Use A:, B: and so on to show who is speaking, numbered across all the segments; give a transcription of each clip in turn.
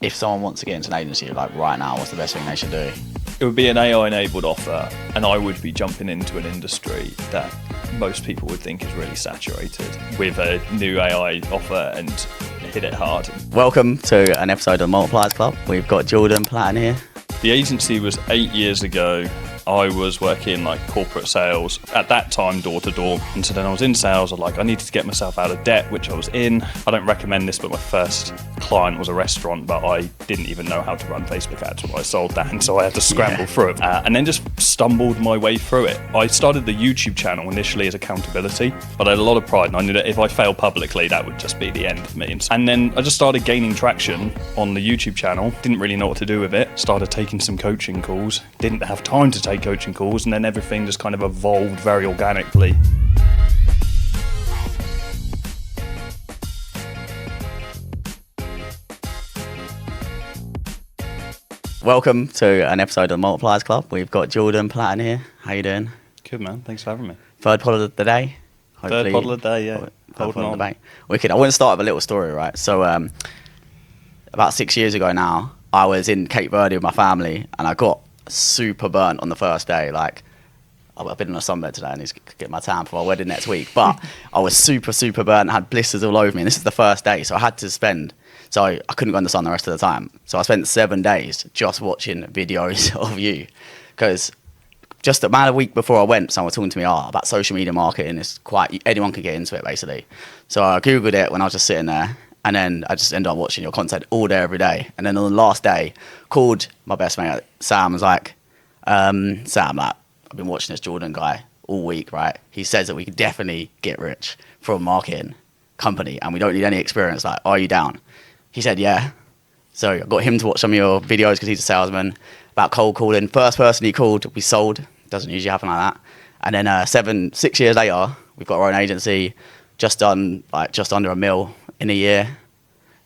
A: if someone wants to get into an agency, like right now, what's the best thing they should do?
B: It would be an AI-enabled offer, and I would be jumping into an industry that most people would think is really saturated with a new AI offer and hit it hard.
A: Welcome to an episode of the Multipliers Club. We've got Jordan Platten here.
B: The agency was 8 years ago. I was working like corporate sales, at that time door to door. And so then I was in sales, I needed to get myself out of debt, which I was in. I don't recommend this, but my first client was a restaurant, but I didn't even know how to run Facebook ads when I sold that. And so I had to scramble through it and then just stumbled my way through it. I started the YouTube channel initially as accountability, but I had a lot of pride and I knew that if I failed publicly, that would just be the end of me. And then I just started gaining traction on the YouTube channel, didn't really know what to do with it, started taking some coaching calls, didn't have time to take coaching calls, and then everything just kind of evolved very organically.
A: Welcome to an episode of the Multipliers Club. We've got Jordan Platten here. How you doing?
B: Good, man. Thanks for having me.
A: Third pod of the day.
B: Third pod of the day, yeah.
A: Third
B: Holding
A: pod of
B: on.
A: the day. Wicked. I want to start with a little story, right? So about 6 years ago now, I was in Cape Verde with my family and I got super burnt on the first day. Like, I've been on a sunbed today and I need to get my tan for my wedding next week. But I was super burnt, had blisters all over me. And this is the first day, so I had to spend... So I couldn't go in the sun the rest of the time. So I spent 7 days just watching videos of you. Because just about a week before I went, someone was talking to me about social media marketing. It's quite... Anyone can get into it, basically. So I Googled it when I was just sitting there. And then I just ended up watching your content all day, every day. And then on the last day, called my best mate, Sam, was like, Sam, I've been watching this Jordan guy all week, right? He says that we could definitely get rich from a marketing company and we don't need any experience. Like, are you down? He said, yeah. So I got him to watch some of your videos because he's a salesman about cold calling. First person he called, we sold. Doesn't usually happen like that. And then 6 years later, we've got our own agency, just done just under $1 million in a year,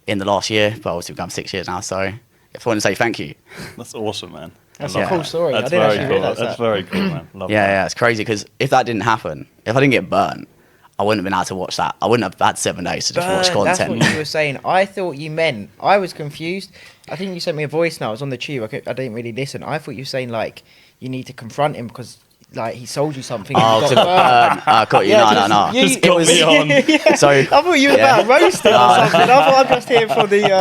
A: in the last year, but obviously we've done 6 years now, so I just want to say thank you.
B: That's awesome, man.
C: That's a cool story.
B: That's
C: I didn't
B: very
C: actually
B: cool.
C: realise
B: That's
C: that.
B: very cool, man. Love that.
A: Yeah, it's crazy because if that didn't happen, if I didn't get burnt, I wouldn't have been able to watch that. I wouldn't have had 7 days to just watch
C: That's
A: content.
C: what you were saying. I thought you meant... I was confused. I think you sent me a voice now. I was on the tube. I didn't really listen. I thought you were saying, you need to confront him because... he sold you something. And
A: Oh,
C: you got burnt.
A: I got you.
C: Yeah,
A: No.
C: you-
B: Just got me on.
C: Yeah.
A: So
C: I thought you were about roasting or something. I thought I'm just here for the...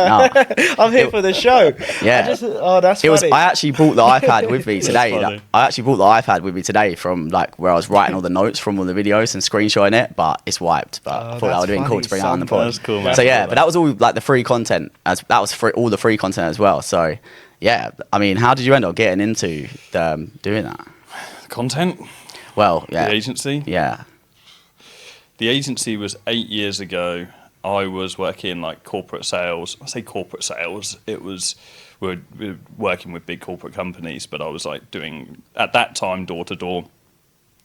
C: I'm here for the show.
A: Yeah.
C: That's funny.
A: I actually brought the iPad with me today.
B: funny.
A: I actually brought the iPad with me today from where I was writing all the notes from all the videos and screenshotting it, but it's wiped. But I thought that
C: that's
A: would have been cool
C: funny.
A: to bring out on the pod.
B: That's cool, man.
A: So yeah, but that was all the free content. That was all the free content as well. So yeah, I mean, how did you end up getting into doing that?
B: Content?
A: Well, yeah,
B: The agency?
A: yeah,
B: The agency was 8 years ago. I was working corporate sales. I say corporate sales. It was we were working with big corporate companies, but I was doing at that time door to door,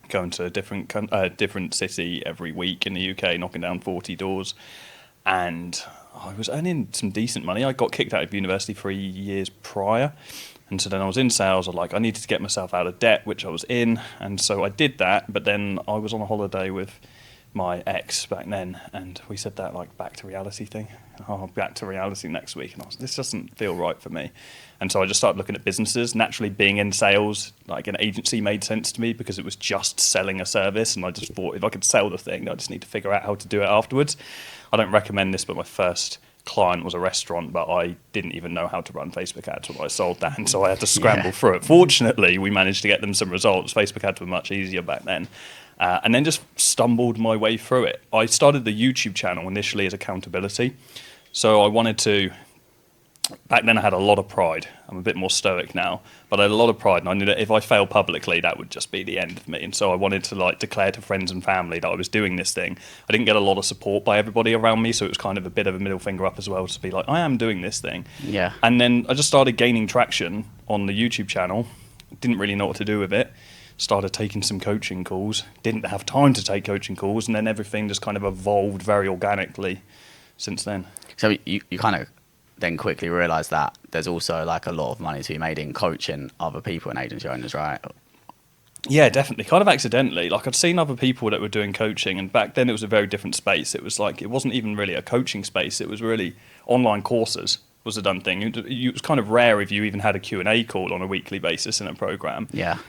B: going to a different city every week in the UK, knocking down 40 doors, and I was earning some decent money. I got kicked out of university 3 years prior. And so then I was in sales. I needed to get myself out of debt, which I was in. And so I did that. But then I was on a holiday with my ex back then. And we said that back to reality thing. Oh, back to reality next week. And I was, this doesn't feel right for me. And so I just started looking at businesses. Naturally, being in sales, an agency made sense to me because it was just selling a service. And I just thought if I could sell the thing, I just need to figure out how to do it afterwards. I don't recommend this, but my first client was a restaurant, but I didn't even know how to run Facebook ads when I sold that, and so I had to scramble through it. Fortunately, we managed to get them some results. Facebook ads were much easier back then, and then just stumbled my way through it. I started the YouTube channel initially as accountability, so I wanted to... Back then I had a lot of pride. I'm a bit more stoic now, but I had a lot of pride, and I knew that if I failed publicly, that would just be the end of me. And so I wanted to declare to friends and family that I was doing this thing. I didn't get a lot of support by everybody around me, so it was kind of a bit of a middle finger up as well to be I am doing this thing.
A: yeah.
B: And then I just started gaining traction on the YouTube channel. Didn't really know what to do with it. Started taking some coaching calls. Didn't have time to take coaching calls, and then everything just kind of evolved very organically since then.
A: So you kind of then quickly realised that there's also a lot of money to be made in coaching other people and agency owners, right?
B: Yeah, definitely. Kind of accidentally. I'd seen other people that were doing coaching, and back then it was a very different space. It was it wasn't even really a coaching space. It was really online courses. was a done thing. It was kind of rare if you even had a Q&A call on a weekly basis in a program.
A: Yeah.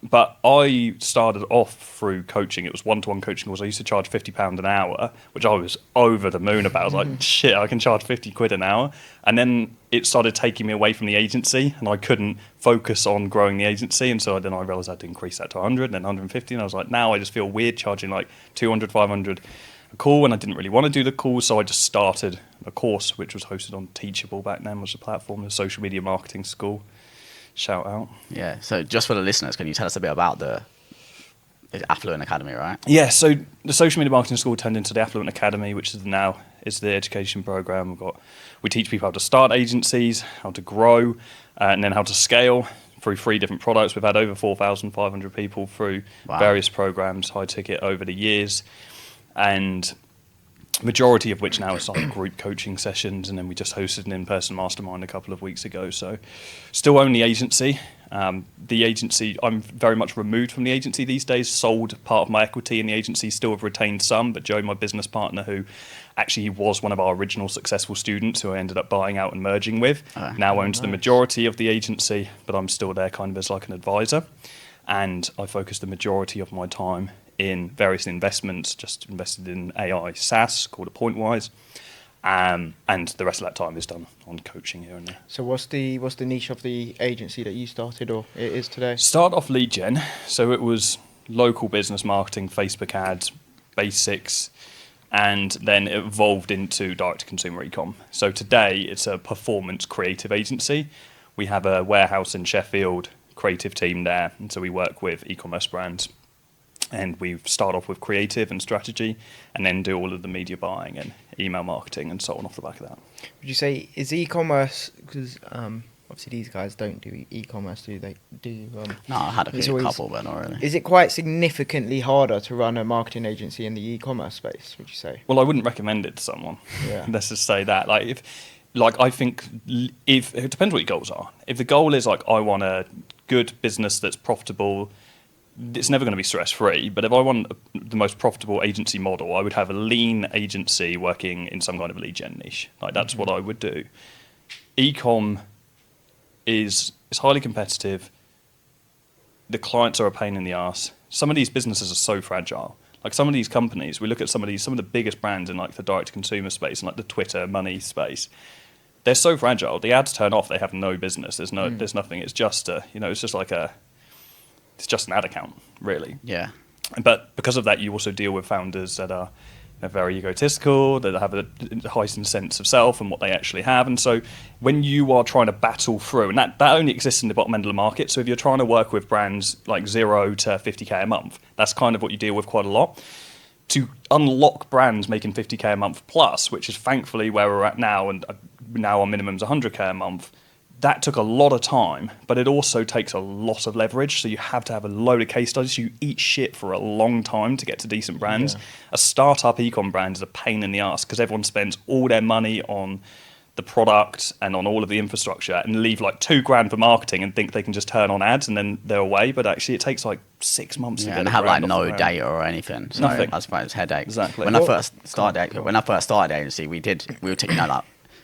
B: But I started off through coaching. It was one-to-one coaching calls. I used to charge £50 an hour, which I was over the moon about. I was like, shit, I can charge 50 quid an hour. And then it started taking me away from the agency, and I couldn't focus on growing the agency. And so then I realized I had to increase that to 100 and then 150. And I was like, now I just feel weird charging like 200, 500 a call, and I didn't really want to do the calls, so I just started a course which was hosted on Teachable back then, was the platform, the social media marketing school. Shout out.
A: Yeah. So just for the listeners, can you tell us a bit about the Affluent Academy, right?
B: Yeah, so the social media marketing school turned into the Affluent Academy, which is now is the education program. We teach people how to start agencies, how to grow, and then how to scale through 3 different products. We've had over 4,500 people through various programs, high ticket, over the years. And majority of which now is like group coaching sessions, and then we just hosted an in-person mastermind a couple of weeks ago. So still own the agency. The agency, I'm very much removed from the agency these days, sold part of my equity in the agency, still have retained some, but Joe, my business partner, who actually was one of our original successful students who I ended up buying out and merging with, now owns the majority of the agency, but I'm still there kind of as like an advisor. And I focus the majority of my time in various investments, just invested in AI SaaS called a Pointwise, and the rest of that time is done on coaching here and there.
C: So what's the niche of the agency that you started, or it is today?
B: Start off lead gen, so it was local business marketing, Facebook ads, basics, and then it evolved into direct to consumer e-com. So today it's a performance creative agency. We have a warehouse in Sheffield, creative team there, and so we work with e-commerce brands. And we start off with creative and strategy, and then do all of the media buying and email marketing and so on off the back of that.
C: Would you say is e-commerce, because obviously these guys don't do e-commerce, do they?
A: No, I had a couple, but not really.
C: Is it quite significantly harder to run a marketing agency in the e-commerce space, would you say?
B: Well, I wouldn't recommend it to someone.
C: Yeah.
B: Let's just say that. I think if it depends what your goals are. If the goal is like I want a good business that's profitable, it's never going to be stress-free, but if I want the most profitable agency model, I would have a lean agency working in some kind of lead gen niche. Like that's what I would do. E-com is highly competitive. The clients are a pain in the ass. Some of these businesses are so fragile. Like some of these companies, we look at some of the biggest brands in like the direct-to-consumer space and like the Twitter money space. They're so fragile. The ads turn off, they have no business. There's nothing. It's just it's just an ad account, really.
A: Yeah.
B: But because of that, you also deal with founders that are very egotistical, that have a heightened sense of self and what they actually have. And so when you are trying to battle through, and that only exists in the bottom end of the market, so if you're trying to work with brands like 0 to 50k a month, that's kind of what you deal with quite a lot. To unlock brands making 50k a month plus, which is thankfully where we're at now, and now our minimum's 100k a month, that took a lot of time, but it also takes a lot of leverage. So you have to have a load of case studies. You eat shit for a long time to get to decent brands. Yeah. A startup e-com brand is a pain in the ass because everyone spends all their money on the product and on all of the infrastructure and leave like $2,000 for marketing and think they can just turn on ads and then they're away. But actually it takes like 6 months to get
A: and have like no data or anything. So
B: nothing.
A: I suppose headache.
B: Exactly.
A: When I first started agency, we were taking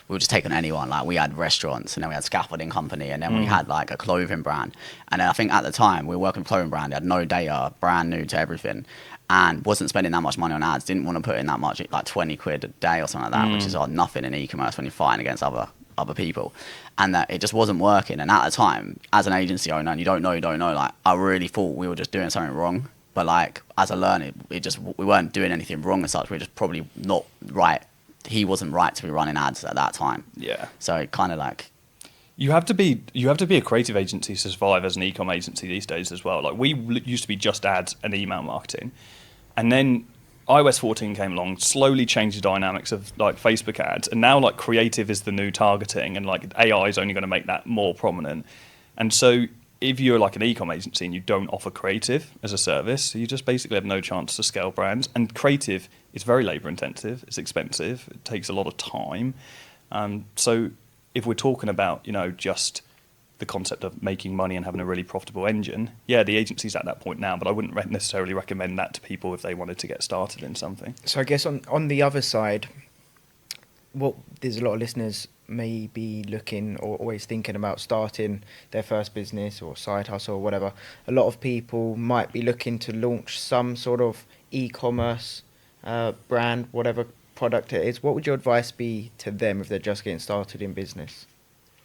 A: we were just taking anyone. Like we had restaurants, and then we had scaffolding company, and then we had like a clothing brand. And then I think at the time we were working with a clothing brand, they had no data, brand new to everything, and wasn't spending that much money on ads. Didn't want to put in that much, like 20 quid a day or something like that, which is like nothing in e-commerce when you're fighting against other people. And that it just wasn't working. And at the time, as an agency owner, and you don't know, like I really thought we were just doing something wrong. But like as a learner, we weren't doing anything wrong as such. We were just probably not right. He wasn't right to be running ads at that time.
B: Yeah.
A: So it kind of like
B: you have to be a creative agency to survive as an e-com agency these days as well. Like we used to be just ads and email marketing, and then iOS 14 came along, slowly changed the dynamics of like Facebook ads, and now like creative is the new targeting, and like AI is only going to make that more prominent. And so if you're like an e-com agency and you don't offer creative as a service, you just basically have no chance to scale brands. And creative is very labor intensive, it's expensive, it takes a lot of time. So if we're talking about, just the concept of making money and having a really profitable engine, yeah, the agency's at that point now, but I wouldn't necessarily recommend that to people if they wanted to get started in something.
C: So I guess on the other side, there's a lot of listeners may be looking or always thinking about starting their first business or side hustle or whatever, a lot of people might be looking to launch some sort of e-commerce brand, whatever product it is. What would your advice be to them if they're just getting started in business?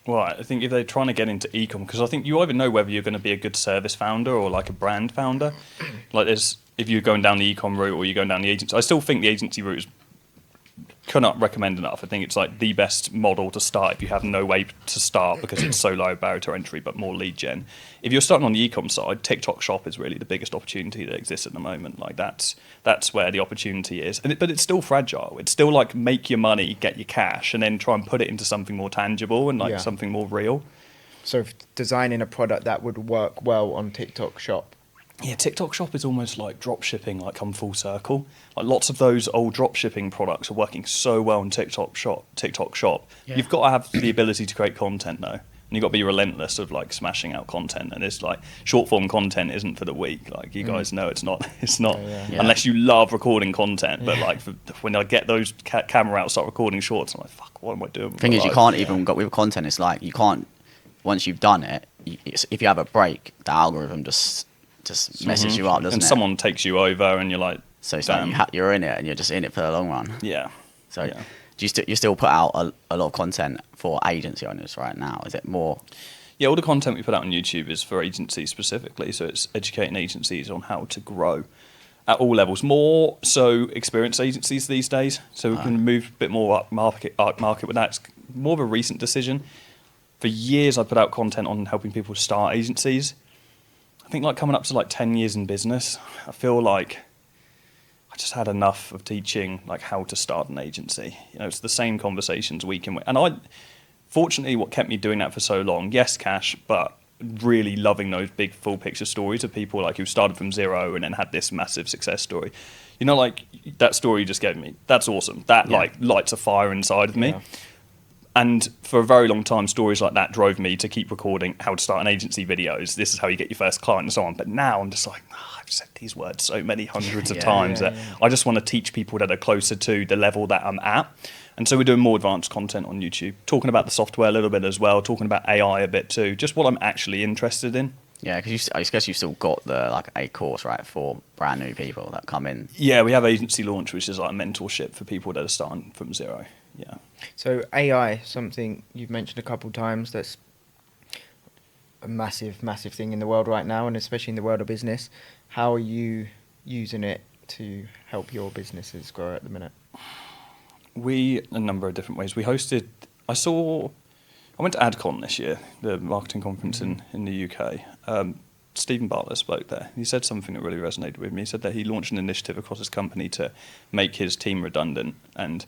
B: Well, I think if they're trying to get into e-com, because I think you either know whether you're going to be a good service founder or like a brand founder. Like if you're going down the e-com route or you're going down the agency. I still think the agency route is cannot recommend enough. I think it's like the best model to start if you have no way to start because it's so low barrier to entry, but more lead gen. If you're starting on the e-com side, TikTok Shop is really the biggest opportunity that exists at the moment. Like that's where the opportunity is. But it's still fragile. It's still like make your money, get your cash, and then try and put it into something more tangible and like something more real.
C: So designing a product that would work well on TikTok Shop.
B: Yeah, TikTok Shop is almost like drop shipping, like come full circle. Like lots of those old drop shipping products are working so well on TikTok Shop. Yeah. You've got to have the ability to create content though. And you've got to be relentless of like smashing out content. And it's like short form content isn't for the weak. Like you guys know it's not unless you love recording content. But like when I get those camera out, start recording shorts, I'm like, fuck, what am I doing?
A: The thing is, you can't even go with content. It's like you can't, once you've done it, if you have a break, the algorithm just messes you up, doesn't it?
B: And someone takes you over and you're like...
A: So it's like you're in it and you're just in it for the long run.
B: Yeah.
A: So do you still put out a lot of content for agency owners right now? Is it more...
B: Yeah, all the content we put out on YouTube is for agencies specifically. So it's educating agencies on how to grow at all levels. More so experienced agencies these days. So we can move a bit more up market with that. It's more of a recent decision. For years I put out content on helping people start agencies. I think like coming up to like 10 years in business, I feel like I just had enough of teaching like how to start an agency. You know, it's the same conversations week in week. And fortunately, what kept me doing that for so long, yes, cash, but really loving those big full picture stories of people like who started from zero and then had this massive success story. You know, like that story you just gave me, that's awesome. That like lights a fire inside of me. Yeah. And for a very long time, stories like that drove me to keep recording how to start an agency videos. This is how you get your first client and so on. But now I'm just like, I've said these words so many hundreds of times that I just want to teach people that are closer to the level that I'm at. And so we're doing more advanced content on YouTube, talking about the software a little bit as well, talking about AI a bit too, just what I'm actually interested in.
A: Yeah, because I guess you've still got a course, right, for brand new people that come in.
B: Yeah, we have Agency Launch, which is like a mentorship for people that are starting from zero. Yeah.
C: So AI, something you've mentioned a couple of times, that's a massive, massive thing in the world right now, and especially in the world of business. How are you using it to help your businesses grow at the minute? A number of different ways. I went to AdCon this year, the marketing conference in the UK. Stephen Bartlett spoke there. He said something that really resonated with me. He said that he launched an initiative across his company to make his team redundant, and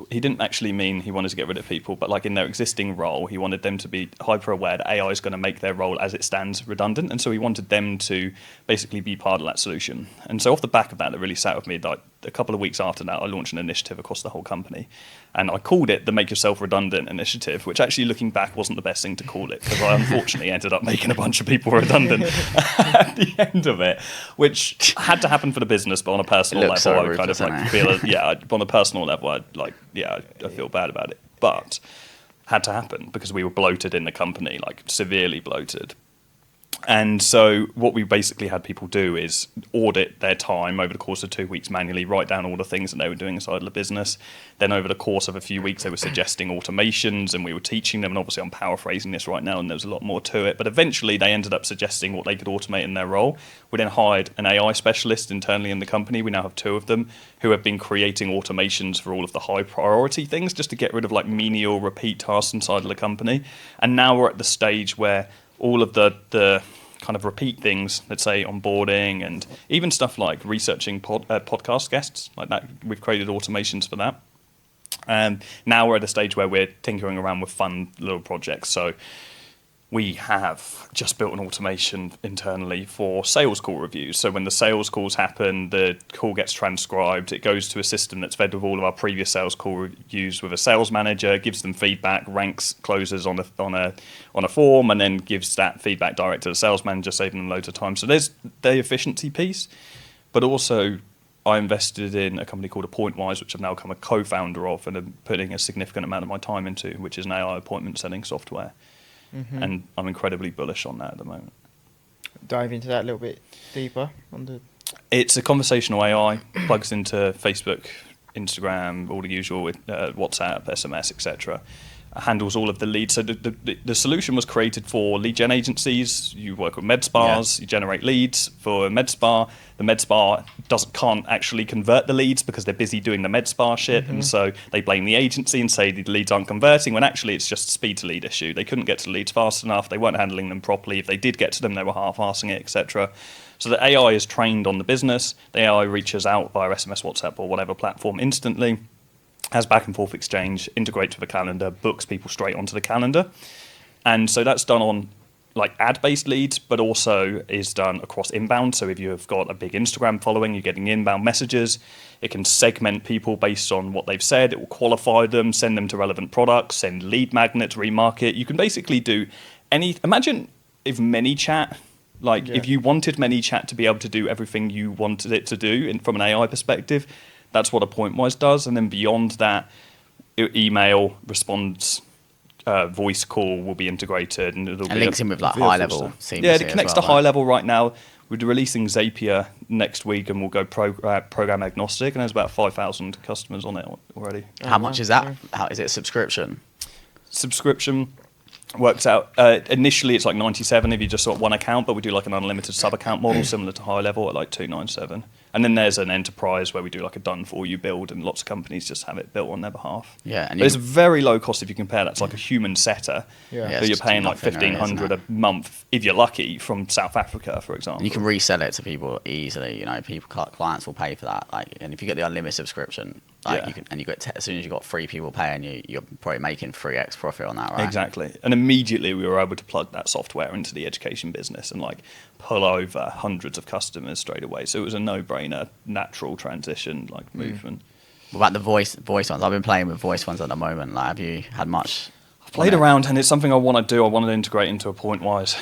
C: he didn't actually mean he wanted to get rid of people, but like in their existing role, he wanted them to be hyper aware that AI is going to make their role as it stands redundant. And so he wanted them to basically be part of that solution. And so off the back of that really sat with me, like a couple of weeks after that, I launched an initiative across the whole company. And I called it the Make Yourself Redundant initiative, which actually looking back wasn't the best thing to call it, because I unfortunately ended up making a bunch of people redundant at the end of it, which had to happen for the business, but on a personal level, I would kind of like feel, on a personal level, I feel bad about it. But had to happen because we were bloated in the company, like severely bloated. And so what we basically had people do is audit their time over the course of 2 weeks manually, write down all the things that they were doing inside of the business. Then over the course of a few weeks, they were suggesting automations and we were teaching them. And obviously I'm paraphrasing this right now and there's a lot more to it. But eventually they ended up suggesting what they could automate in their role. We then hired an AI specialist internally in the company. We now have 2 of them who have been creating automations for all of the high priority things just to get rid of like menial repeat tasks inside of the company. And now we're at the stage where all of the kind of repeat things, let's say onboarding and even stuff like researching podcast guests, like that, we've created automations for that. And now we're at a stage where we're tinkering around with fun little projects. So we have just built an automation internally for sales call reviews. So when the sales calls happen, the call gets transcribed. It goes to a system that's fed with all of our previous sales call reviews with a sales manager, gives them feedback, ranks closers on a form, and then gives that feedback direct to the sales manager, saving them loads of time. So there's the efficiency piece, but also
B: I invested in a company called Appointwise, which I've now become a co-founder of and am putting a significant amount of my time into, which is an AI appointment setting software. And I'm incredibly bullish on that at the moment.
D: Dive into that a little bit deeper on the.
B: It's a conversational AI, plugs into Facebook, Instagram, all the usual, WhatsApp, SMS, etc. Handles all of the leads. So the solution was created for lead gen agencies. You work with med spas, you generate leads for a med spa. The med spa can't actually convert the leads because they're busy doing the med spa shit, and so they blame the agency and say the leads aren't converting, when actually it's just a speed to lead issue. They couldn't get to the leads fast enough, they weren't handling them properly. If they did get to them, they were half-arsing it, etc. So the AI is trained on the business. The AI reaches out via SMS, WhatsApp, or whatever platform instantly, has back and forth exchange, integrates with a calendar, books people straight onto the calendar. And so that's done on like ad-based leads, but also is done across inbound. So if you have got a big Instagram following, you're getting inbound messages. It can segment people based on what they've said. It will qualify them, send them to relevant products, send lead magnets, remarket. You can basically do imagine if ManyChat, if you wanted ManyChat to be able to do everything you wanted it to do from an AI perspective, that's what Appointwise does. And then beyond that, email, response, voice call will be integrated. And it'll
A: And links in with like high level seamlessly.
B: Yeah, it connects to high
A: right?
B: level right now. We're releasing Zapier next week and we'll go program agnostic. And there's about 5,000 customers on it already.
A: How much is that? How is it a subscription?
B: Subscription works out, initially it's like 97 if you just got one account, but we do like an unlimited sub-account model similar to high level at like 297. And then there's an enterprise where we do like a done-for-you build, and lots of companies just have it built on their behalf.
A: Yeah, and
B: but it's very low cost if you compare that to like a human setter.
D: Yeah.
B: So you're paying like 1,500 a month if you're lucky from South Africa, for example.
A: And you can resell it to people easily. You know, clients will pay for that. And if you get the unlimited subscription, you can, and you get as soon as you got 3 people paying you, you're probably making 3x profit on that, right?
B: Exactly. And immediately we were able to plug that software into the education business and like pull over hundreds of customers straight away. So it was a no-brainer, natural transition, movement.
A: What about the voice ones? I've been playing with voice ones at the moment. Have you had much?
B: I've played around, and it's something I want to do. I want to integrate into Appointwise.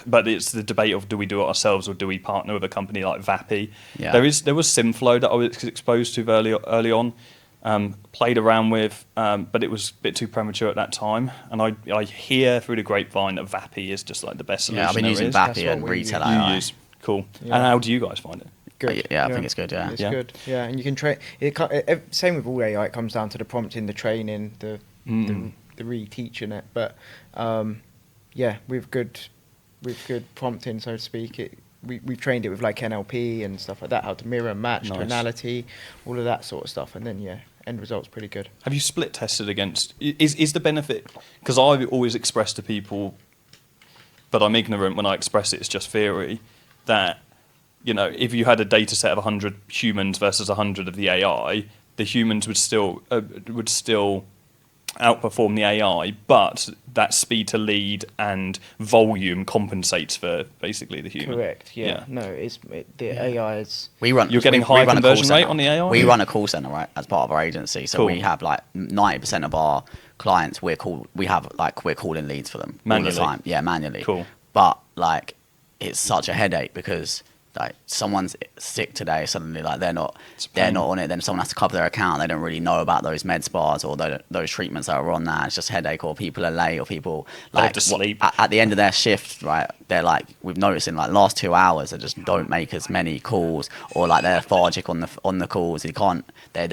B: But it's the debate of, do we do it ourselves or do we partner with a company like Vappy?
A: Yeah.
B: There was SimFlow that I was exposed to early on, played around with, but it was a bit too premature at that time. And I hear through the grapevine that Vappy is just like the best solution.
A: Yeah, I've been using Vappy and Retail AI.
B: Cool.
D: Yeah.
B: And how do you guys find it?
D: Good.
A: Yeah, I think it's good. Yeah,
D: It's good. Yeah, and you can train. Same with all AI. It comes down to the prompting, the training, the reteaching it. But with good prompting, so to speak, we've trained it with like NLP and stuff like that, how to mirror, match, tonality, all of that sort of stuff, and then end result's pretty good.
B: Have you split tested against? Is the benefit? Because I've always expressed to people, but I'm ignorant when I express it. It's just theory that, if you had a data set of 100 humans versus 100 of the AI, the humans would still outperform the AI, but that speed to lead and volume compensates for basically the human.
D: Correct. Yeah. No, AI is.
B: You're getting high conversion rate on the AI.
A: We run a call center, right, as part of our agency. So we have like 90% of our clients we're calling leads for them
B: manually.
A: All the time. Yeah, manually.
B: Cool.
A: But it's such a headache because someone's sick today, suddenly they're not on it, then someone has to cover their account. They don't really know about those med spas or those treatments that are on that. It's just headache, or people are late, or people
B: have to sleep
A: at the end of their shift, right? They're we've noticed in last 2 hours they just don't make as many calls, or they're lethargic on the calls. They're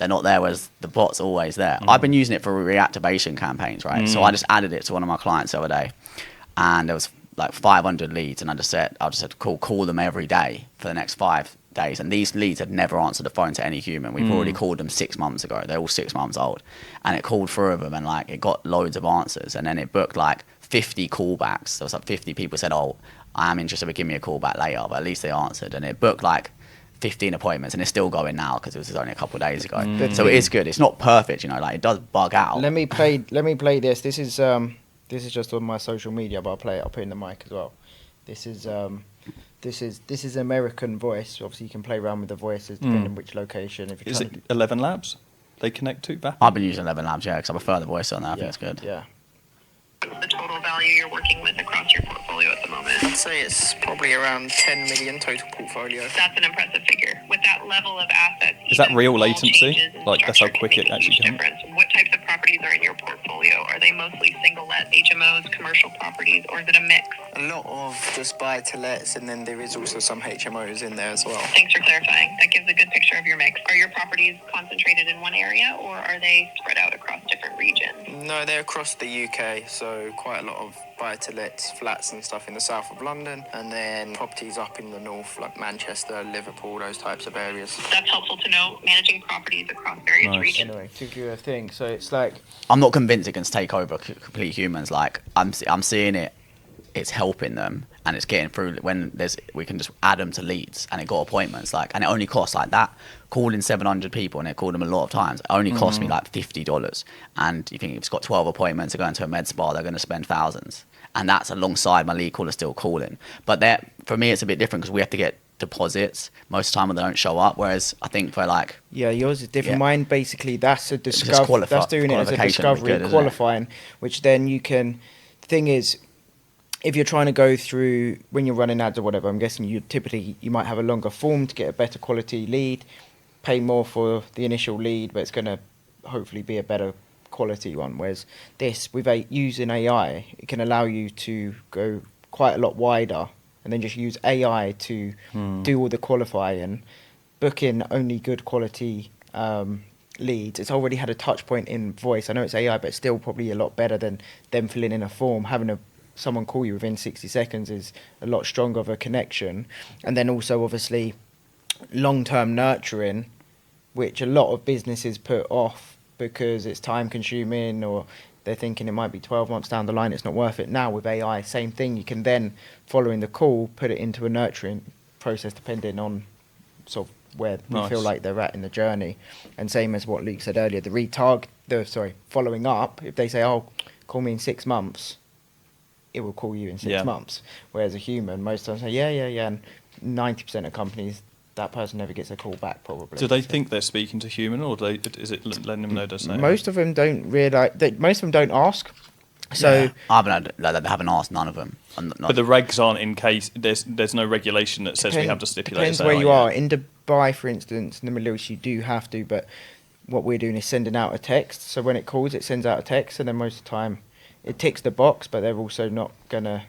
A: not there, whereas the bot's always there. I've been using it for reactivation campaigns, right? So I just added it to one of my clients the other day, and there was 500 leads, and I just said call them every day for the next 5 days. And these leads had never answered the phone to any human. We've already called them 6 months ago. They're all 6 months old, and it called through them, and it got loads of answers, and then it booked 50 callbacks. So it's 50 people said, "Oh, I am interested, but give me a call back later." But at least they answered, and it booked 15 appointments, and it's still going now because it was only a couple of days ago. So it is good. It's not perfect, it does bug out.
D: Let me play this. This is just on my social media, but I'll put in the mic as well. This is American voice. Obviously, you can play around with the voices depending on which location.
B: Is it 11 Labs? They connect to that?
A: I've been using 11 Labs, because I prefer the voice on that. I think it's good.
D: Yeah.
E: The total value you're working with across your portfolio. portfolio at the moment?
D: I'd say it's probably around 10 million total portfolio.
E: That's an impressive figure. With that level of assets,
B: Is that
E: even
B: real
E: small
B: latency?
E: changes in
B: Like, that's how
E: structure
B: quick
E: can
B: it
E: make a
B: actually
E: huge
B: comes?
E: difference. What types of properties are in your portfolio? Are they mostly single-let HMOs, commercial properties, or is it a mix?
D: A lot of just buy-to-lets, and then there is also some HMOs in there as well.
E: Thanks for clarifying. That gives a good picture of your mix. Are your properties concentrated in one area, or are they spread out across different regions?
D: No, they're across the UK, so quite a lot of buy-to-lets, flats and stuff in the south of London, and then properties up in the north, like Manchester, Liverpool, those types of areas.
E: That's helpful to know. Managing properties across various
B: Nice.
E: regions.
D: Anyway, to give you a thing, so it's like...
A: I'm not convinced it can take over complete humans. Like I'm seeing it. It's helping them, and it's getting through. When we can just add them to leads, and it got appointments. Like, and it only costs like that. Calling 700 people, and it called them a lot of times. It only cost me like $50. And you think if it's got 12 appointments, they're going to a med spa, they're going to spend thousands. And that's alongside my lead caller still calling. But that for me, it's a bit different because we have to get deposits most of the time when they don't show up. Whereas I think for like
D: yours is different.
A: Yeah.
D: Mine basically that's a
A: just
D: discovery. That's doing it as a
A: qualification would be
D: discovery
A: good, isn't it?
D: qualifying, which then you can. The thing is, if you're trying to go through when you're running ads or whatever, I'm guessing you might have a longer form to get a better quality lead, pay more for the initial lead, but it's going to hopefully be a better quality one. Whereas this, with using AI, it can allow you to go quite a lot wider, and then just use AI to do all the qualifying, book in only good quality leads. It's already had a touch point in voice. I know it's AI, but it's still probably a lot better than them filling in a form. Having someone call you within 60 seconds is a lot stronger of a connection. And then also obviously long-term nurturing, which a lot of businesses put off because it's time consuming, or they're thinking it might be 12 months down the line, it's not worth it. Now with AI, same thing. You can then, following the call, put it into a nurturing process depending on sort of where we feel like they're at in the journey. And same as what Luke said earlier, following up, if they say, oh, call me in 6 months, it will call you in 6 months. Whereas a human, most times say, yeah. And 90% of companies, that person never gets a call back probably.
B: Do they think they're speaking to human, or is it letting them know they're saying?
D: Most of them don't realise. Most of them don't ask. So
A: I haven't asked none of them.
B: But the regs aren't in case there's no regulation that says we have to stipulate.
D: Depends where you are. In Dubai, for instance, in the Middle East, you do have to. But what we're doing is sending out a text. So when it calls, it sends out a text, and then most of the time, it ticks the box. But they're also not gonna.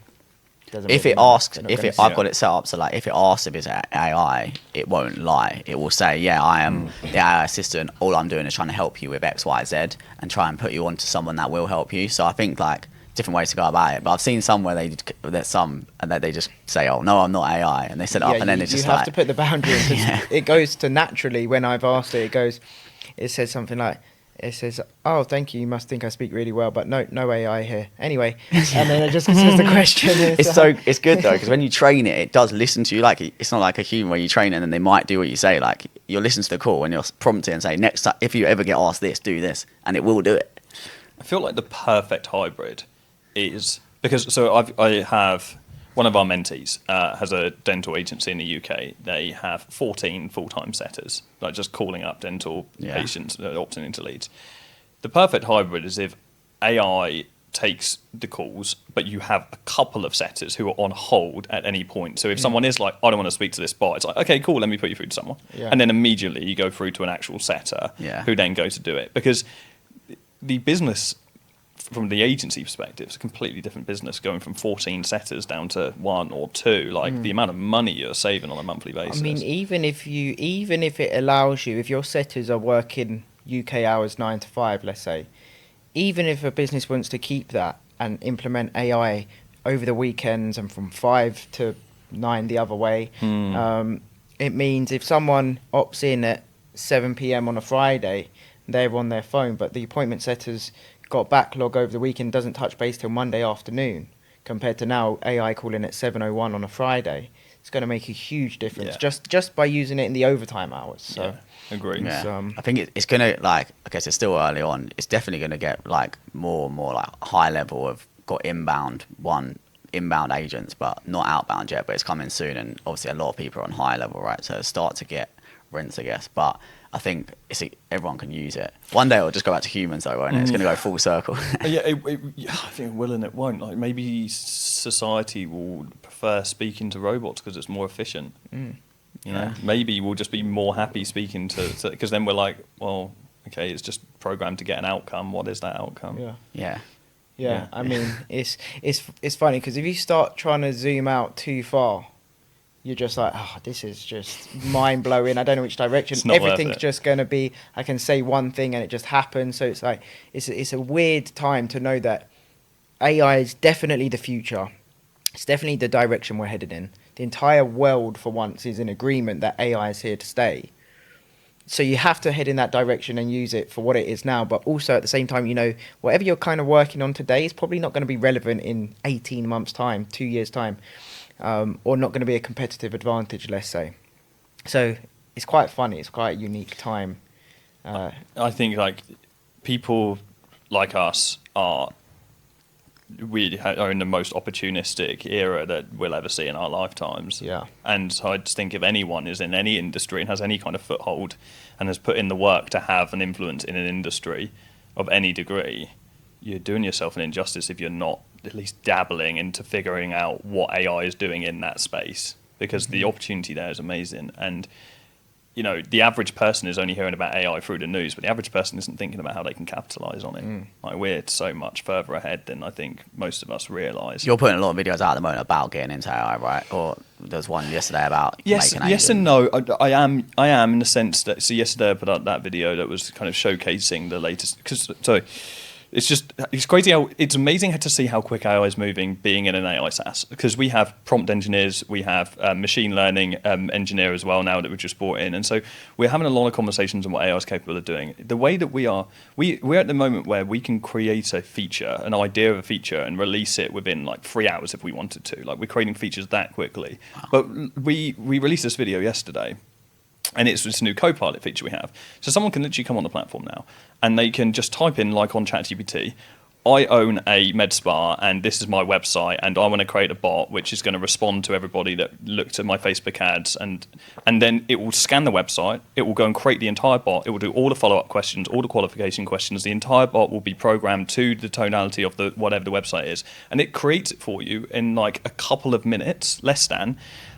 A: If it asks, I've got it set up so like if it asks if it's AI, it won't lie. It will say, yeah, I am the AI assistant. All I'm doing is trying to help you with X, Y, Z, and try and put you onto someone that will help you. So I think like different ways to go about it. But I've seen some where there's some and that they just say, oh no, I'm not AI, and they set it up, and then it's just
D: you have to put the boundary in. It goes to naturally when I've asked it. It says something like. It says, oh, thank you. You must think I speak really well, but no AI here. Anyway, and then it just says the question.
A: It's good though, because when you train it, it does listen to you. Like it's not like a human where you train it and then they might do what you say. Like you'll listen to the call and you'll prompt it and say, next time, if you ever get asked this, do this, and it will do it.
B: I feel like the perfect hybrid is because I have one of our mentees has a dental agency in the UK. They have 14 full-time setters, like just calling up dental patients, opting into leads. The perfect hybrid is if AI takes the calls, but you have a couple of setters who are on hold at any point. So if someone is like, I don't want to speak to this bot, it's like, okay, cool, let me put you through to someone. Yeah. And then immediately you go through to an actual setter who then goes to do it. Because the business from the agency perspective, it's a completely different business going from 14 setters down to 1 or 2. Like the amount of money you're saving on a monthly basis.
D: I mean, even if it allows you, if your setters are working UK hours 9 to 5, let's say, even if a business wants to keep that and implement AI over the weekends and from 5 to 9 the other way, it means if someone opts in at 7 p.m. on a Friday, they're on their phone, but the appointment setters got backlog over the weekend, doesn't touch base till Monday afternoon, compared to now AI calling at 7:01 on a Friday. It's going to make a huge difference just by using it in the overtime hours. So
B: agree.
A: Yeah. I think it's going to, like, I guess it's still early on. It's definitely going to get like more and more like high level of got inbound agents, but not outbound yet, but it's coming soon. And obviously a lot of people are on high level, right? So start to get rents, I guess. But I think everyone can use it. One day it'll just go back to humans though, won't it? It's going to go full circle.
B: I think it will and it won't. Like maybe society will prefer speaking to robots because it's more efficient. You know, maybe we'll just be more happy speaking to because then we're like, well, okay, it's just programmed to get an outcome. What is that outcome?
D: Yeah. I mean, it's funny because if you start trying to zoom out too far, you're just like, oh, this is just mind blowing. I don't know which direction. Everything's just going to be. I can say one thing and it just happens. So it's like it's a weird time to know that AI is definitely the future. It's definitely the direction we're headed in. The entire world, for once, is in agreement that AI is here to stay. So you have to head in that direction and use it for what it is now. But also at the same time, you know, whatever you're kind of working on today is probably not going to be relevant in 18 months' time, 2 years' time, or not going to be a competitive advantage, let's say. So it's quite funny. It's quite a unique time.
B: I think like people like us are in the most opportunistic era that we'll ever see in our lifetimes.
D: Yeah.
B: And so I just think if anyone is in any industry and has any kind of foothold and has put in the work to have an influence in an industry of any degree, you're doing yourself an injustice if you're not at least dabbling into figuring out what AI is doing in that space, because the opportunity there is amazing. And you know, the average person is only hearing about AI through the news, but the average person isn't thinking about how they can capitalize on it. Like, we're so much further ahead than I think most of us realize.
A: You're putting a lot of videos out at the moment about getting into AI, right? Or there's one yesterday about making agents.
B: Yes and no. I am in the sense that, so yesterday I put out that video that was kind of showcasing the latest, it's crazy how it's amazing to see how quick AI is moving being in an AI SaaS, because we have prompt engineers, we have machine learning engineer as well now that we just brought in, and so we're having a lot of conversations on what AI is capable of doing. The way that we're at the moment where we can create a feature, an idea of a feature, and release it within like 3 hours if we wanted to. Like, we're creating features that quickly. But we released this video yesterday, and it's this new Copilot feature we have. So someone can literally come on the platform now, and they can just type in, like on ChatGPT, I own a med spa, and this is my website, and I want to create a bot which is going to respond to everybody that looked at my Facebook ads, and then it will scan the website, it will go and create the entire bot, it will do all the follow-up questions, all the qualification questions, the entire bot will be programmed to the tonality of the whatever the website is, and it creates it for you in like a couple of minutes, less than.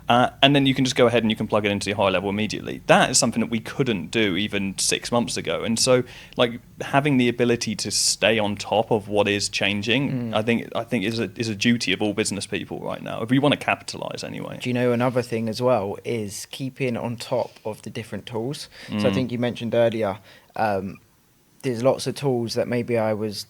B: And then you can just go ahead and you can plug it into your high level immediately. That is something that we couldn't do even 6 months ago. And so, like, having the ability to stay on top of what is changing, I think is a duty of all business people right now, if we want to capitalize anyway.
D: Do you know, another thing as well is keeping on top of the different tools. So I think you mentioned earlier, there's lots of tools that maybe I was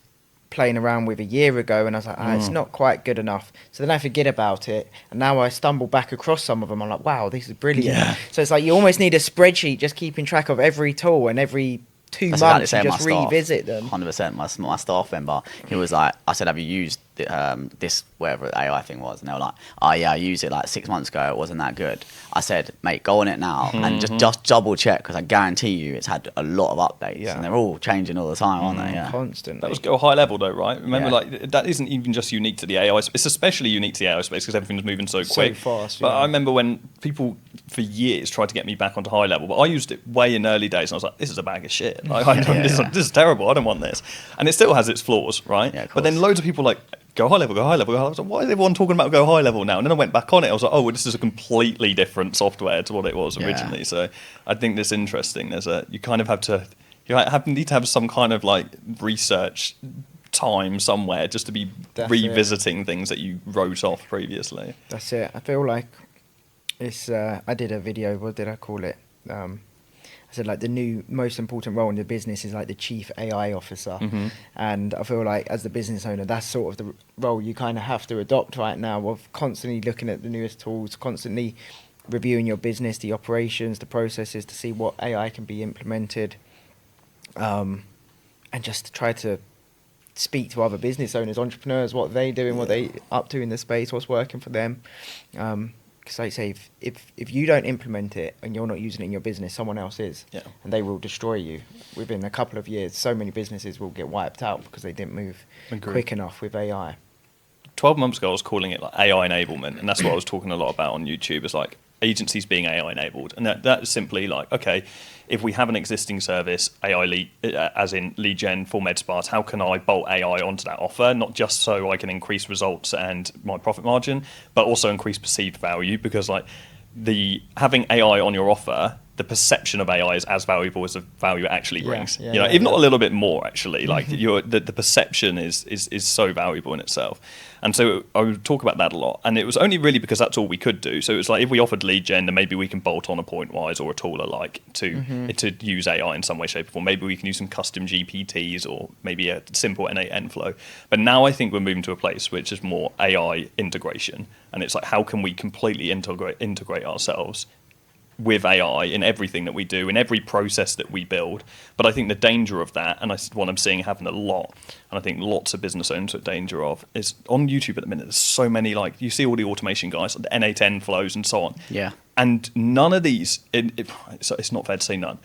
D: playing around with a year ago, and I was like, it's not quite good enough. So then I forget about it, and now I stumble back across some of them. I'm like, wow, this is brilliant. Yeah. So it's like you almost need a spreadsheet just keeping track of every tool, and every 2 months you just revisit them.
A: 100%. My staff member, he was like, I said, have you used this whatever the AI thing was? And they were like, oh yeah, I used it like 6 months ago, it wasn't that good. I said, mate, go on it now and just double check, because I guarantee you it's had a lot of updates, and they're all changing all the time, aren't they? Yeah,
D: constantly.
B: That was go high level though, right? Remember, like, that isn't even just unique to the AI space. It's especially unique to the AI space because everything's moving so quick,
D: so fast.
B: But I remember when people for years tried to get me back onto high level, but I used it way in early days, and I was like, this is a bag of shit. Like, this is terrible. I don't want this. And it still has its flaws, right?
A: Yeah,
B: but then loads of people like, go high level, go high level, go high level. I was like, why is everyone talking about go high level now? And then I went back on it. I was like, oh, well, this is a completely different software to what it was originally. So I think this is interesting. You kind of have to, need to have some kind of like research time somewhere just to be revisiting things that you wrote off previously.
D: That's it. I feel like it's, I did a video, what did I call it? I said, like, the new most important role in the business is like the chief AI officer. And I feel like as the business owner, that's sort of the role you kind of have to adopt right now, of constantly looking at the newest tools, constantly reviewing your business, the operations, the processes, to see what AI can be implemented, and just try to speak to other business owners, entrepreneurs, what they doing, what they up to in the space, what's working for them. Because like I say, if you don't implement it and you're not using it in your business, someone else is, and they will destroy you. Within a couple of years, so many businesses will get wiped out because they didn't move quick enough with AI.
B: 12 months ago, I was calling it like AI enablement, and that's what I was talking a lot about on YouTube. It's like, agencies being AI enabled, and that's simply like, okay, if we have an existing service, AI lead, as in lead gen for MedSpas, how can I bolt AI onto that offer? Not just so I can increase results and my profit margin, but also increase perceived value, because like having AI on your offer, the perception of AI is as valuable as the value it actually brings. If not a little bit more, actually. Like the perception is so valuable in itself. And so I would talk about that a lot. And it was only really because that's all we could do. So it was like, if we offered lead gen, then maybe we can bolt on a Pointwise or a tool alike to use AI in some way, shape, or form. Maybe we can use some custom GPTs or maybe a simple N8N flow. But now I think we're moving to a place which is more AI integration. And it's like, how can we completely integrate ourselves with AI in everything that we do, in every process that we build? But I think the danger of that, and what I'm seeing happen a lot, and I think lots of business owners are in danger of, is on YouTube at the minute, there's so many, like, you see all the automation guys, like the N8N flows and so on.
A: Yeah.
B: And none of these, it's not fair to say none,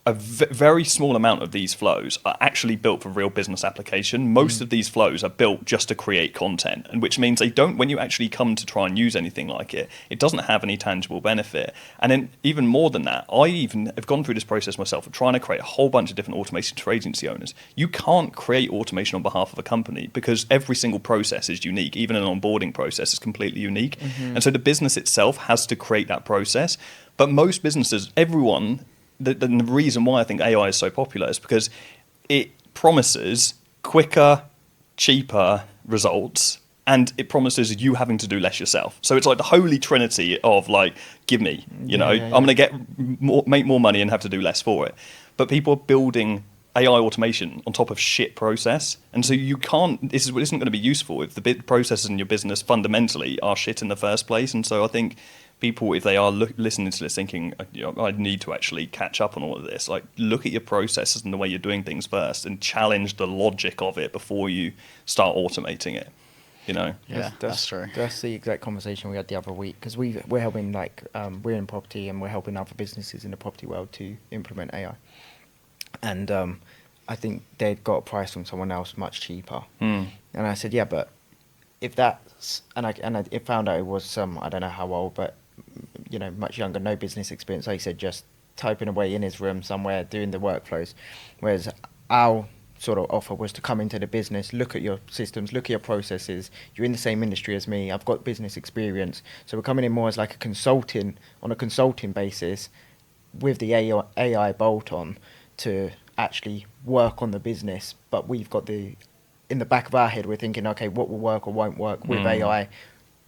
B: a very small amount of these flows are actually built for real business application. Most of these flows are built just to create content, and which means they don't, when you actually come to try and use anything like it, it doesn't have any tangible benefit. And then even more than that, I even have gone through this process myself of trying to create a whole bunch of different automations for agency owners. You can't create automation on behalf of a company because every single process is unique. Even an onboarding process is completely unique. And so the business itself has to create that process. But most businesses, everyone, the reason why I think AI is so popular is because it promises quicker, cheaper results, and it promises you having to do less yourself. So it's like the holy trinity of like, give me, I'm going to make more money and have to do less for it. But people are building AI automation on top of shit process, and so you can't. This isn't going to be useful if the processes in your business fundamentally are shit in the first place. And so I think people, if they are listening to this thinking, I need to actually catch up on all of this, like, look at your processes and the way you're doing things first and challenge the logic of it before you start automating it,
A: Yeah, that's true.
D: That's the exact conversation we had the other week, because we're helping, we're in property and we're helping other businesses in the property world to implement AI. And I think they'd got a price from someone else much cheaper. And I said, yeah, but if that's, and I found out it was some, I don't know how old, but much younger, no business experience. Like he said, just typing away in his room somewhere, doing the workflows. Whereas our sort of offer was to come into the business, look at your systems, look at your processes. You're in the same industry as me. I've got business experience. So we're coming in more as like on a consulting basis with the AI bolt on to actually work on the business. But we've got in the back of our head, we're thinking, okay, what will work or won't work with AI?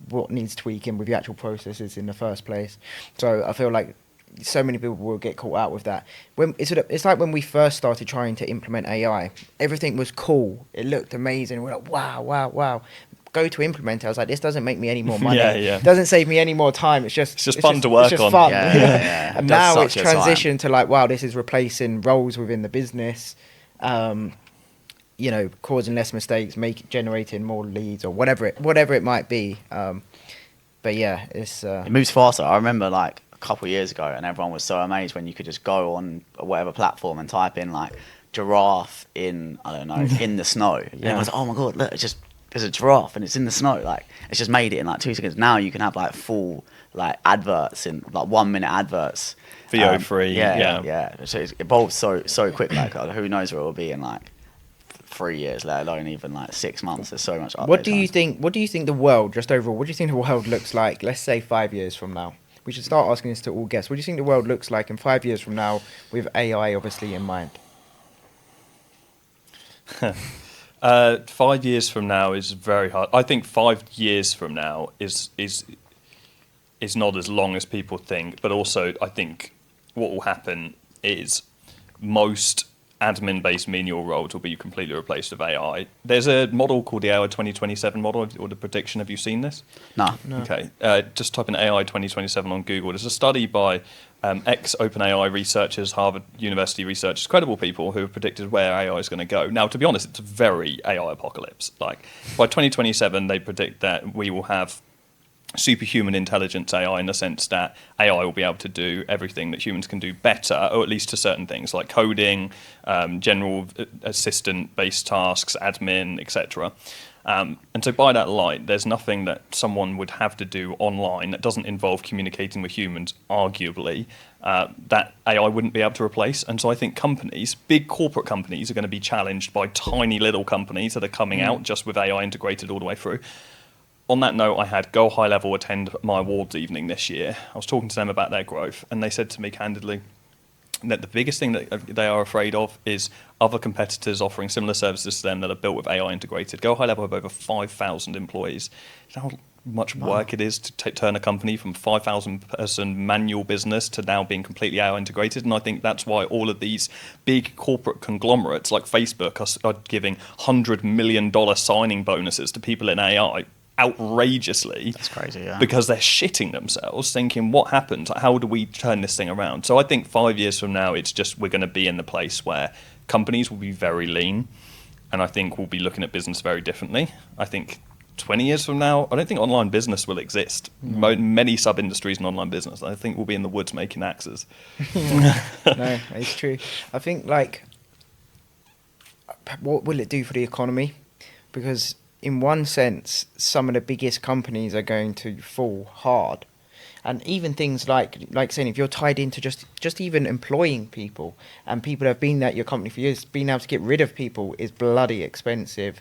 D: What needs tweaking with the actual processes in the first place? So I feel like so many people will get caught out with that. It's like when we first started trying to implement AI, everything was cool. It looked amazing. We're like, wow. Go to implement it. I was like, this doesn't make me any more money. It doesn't save me any more time. It's just
B: fun to work on.
D: Fun.
A: Yeah.
D: And now it's transitioned to like, wow, this is replacing roles within the business. Causing less mistakes, generating more leads, or whatever it might be. But yeah,
A: it moves faster. I remember like a couple of years ago, and everyone was so amazed when you could just go on whatever platform and type in like giraffe in, I don't know, in the snow. And everyone's like, oh my god, look, there's a giraffe and it's in the snow. Like, it's just made it in like 2 seconds. Now you can have like full like adverts in like 1 minute adverts.
B: VO free.
A: Yeah. So it evolves so quick. Like, who knows where it will be in like 3 years, let alone even like 6 months. There's so much.
D: What do you think the world, just overall, what do you think the world looks like, let's say 5 years from now? We should start asking this to all guests. What do you think the world looks like in 5 years from now, with AI obviously in mind?
B: 5 years from now is very hard. I think 5 years from now is not as long as people think, but also I think what will happen is most admin-based menial roles will be completely replaced with AI. There's a model called the AI 2027 model, or the prediction. Have you seen this?
A: No.
B: Okay. Just type in AI 2027 on Google. There's a study by ex-OpenAI researchers, Harvard University researchers, credible people who have predicted where AI is going to go. Now, to be honest, it's a very AI apocalypse. Like, by 2027, they predict that we will have superhuman intelligence AI, in the sense that AI will be able to do everything that humans can do better, or at least to certain things like coding, general assistant-based tasks, admin, etc. And so by that light, there's nothing that someone would have to do online that doesn't involve communicating with humans, arguably, that AI wouldn't be able to replace. And so I think companies, big corporate companies, are going to be challenged by tiny little companies that are coming out just with AI integrated all the way through. On that note, I had Go High Level attend my awards evening this year. I was talking to them about their growth, and they said to me candidly that the biggest thing that they are afraid of is other competitors offering similar services to them that are built with AI integrated. Go High Level have over 5,000 employees. You know how much work it is to turn a company from 5,000 person manual business to now being completely AI integrated? And I think that's why all of these big corporate conglomerates like Facebook are giving $100 million signing bonuses to people in AI outrageously.
A: That's crazy, yeah.
B: Because they're shitting themselves, thinking, what happened? How do we turn this thing around? So I think 5 years from now, it's just we're going to be in the place where companies will be very lean, and I think we'll be looking at business very differently. I think 20 years from now, I don't think online business will exist. Many sub-industries in online business, I think we'll be in the woods making axes.
D: No, it's true. I think, like, what will it do for the economy? Because in one sense, some of the biggest companies are going to fall hard. And even things like saying, if you're tied into just even employing people, and people have been at your company for years, being able to get rid of people is bloody expensive.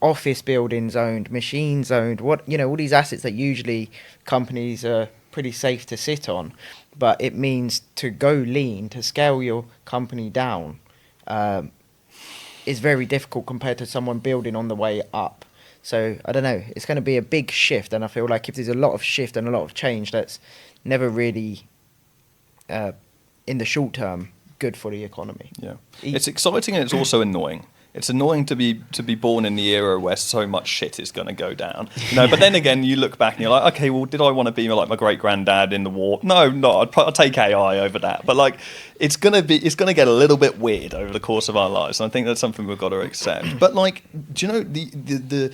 D: Office buildings owned, machines owned, all these assets that usually companies are pretty safe to sit on. But it means to go lean, to scale your company down, is very difficult compared to someone building on the way up. So, I don't know, it's going to be a big shift, and I feel like if there's a lot of shift and a lot of change, that's never really, in the short term, good for the economy.
B: Yeah, it's exciting and it's also annoying. It's annoying to be born in the era where so much shit is going to go down. But then again, you look back and you're like, okay, well, did I want to be like my great granddad in the war? No, I'd take AI over that. But like, it's going to get a little bit weird over the course of our lives, and I think that's something we've got to accept. But like, do you know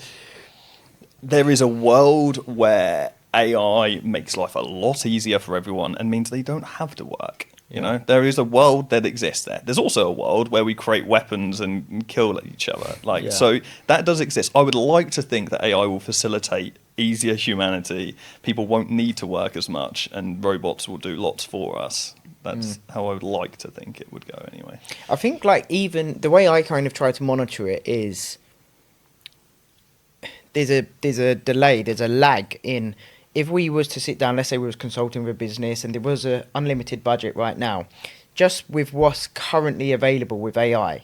B: there is a world where AI makes life a lot easier for everyone and means they don't have to work. You know, there is a world that exists there. There's also a world where we create weapons and kill each other. So that does exist. I would like to think that AI will facilitate easier humanity. People won't need to work as much, and robots will do lots for us. That's how I would like to think it would go anyway.
D: I think, like, even the way I kind of try to monitor it is there's a delay, there's a lag in. If we was to sit down, let's say we was consulting with a business and there was an unlimited budget right now, just with what's currently available with AI,